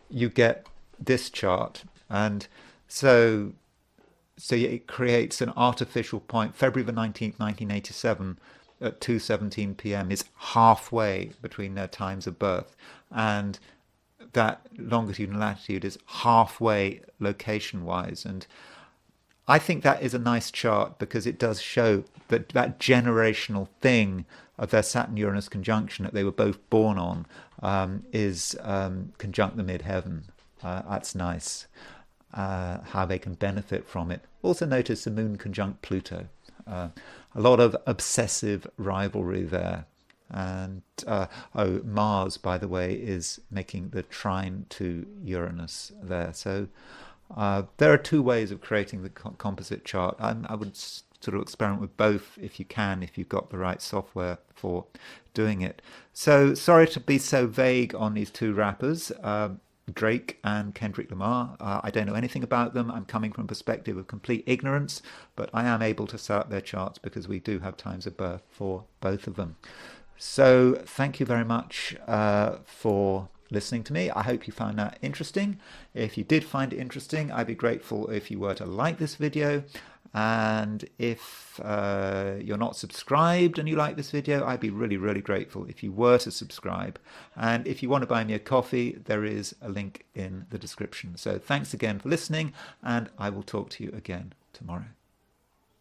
you get this chart. And so it creates an artificial point. February the 19th, 1987 at 2:17 p.m. is halfway between their times of birth, and that longitude and latitude is halfway location-wise. And I think that is a nice chart because it does show that generational thing of their Saturn-Uranus conjunction that they were both born on is conjunct the midheaven. That's nice, how they can benefit from it. Also notice the moon conjunct Pluto. A lot of obsessive rivalry there. And Mars, by the way, is making the trine to Uranus there. So there are 2 ways of creating the composite chart. I would sort of experiment with both if you can, if you've got the right software for doing it. So sorry to be so vague on these 2 rappers, Drake and Kendrick Lamar. I don't know anything about them. I'm coming from a perspective of complete ignorance, but I am able to set up their charts because we do have times of birth for both of them. So thank you very much for listening to me. I hope you found that interesting. If you did find it interesting, I'd be grateful if you were to like this video. And if you're not subscribed and you like this video, I'd be really, really grateful if you were to subscribe. And if you want to buy me a coffee, there is a link in the description. So thanks again for listening, and I will talk to you again tomorrow.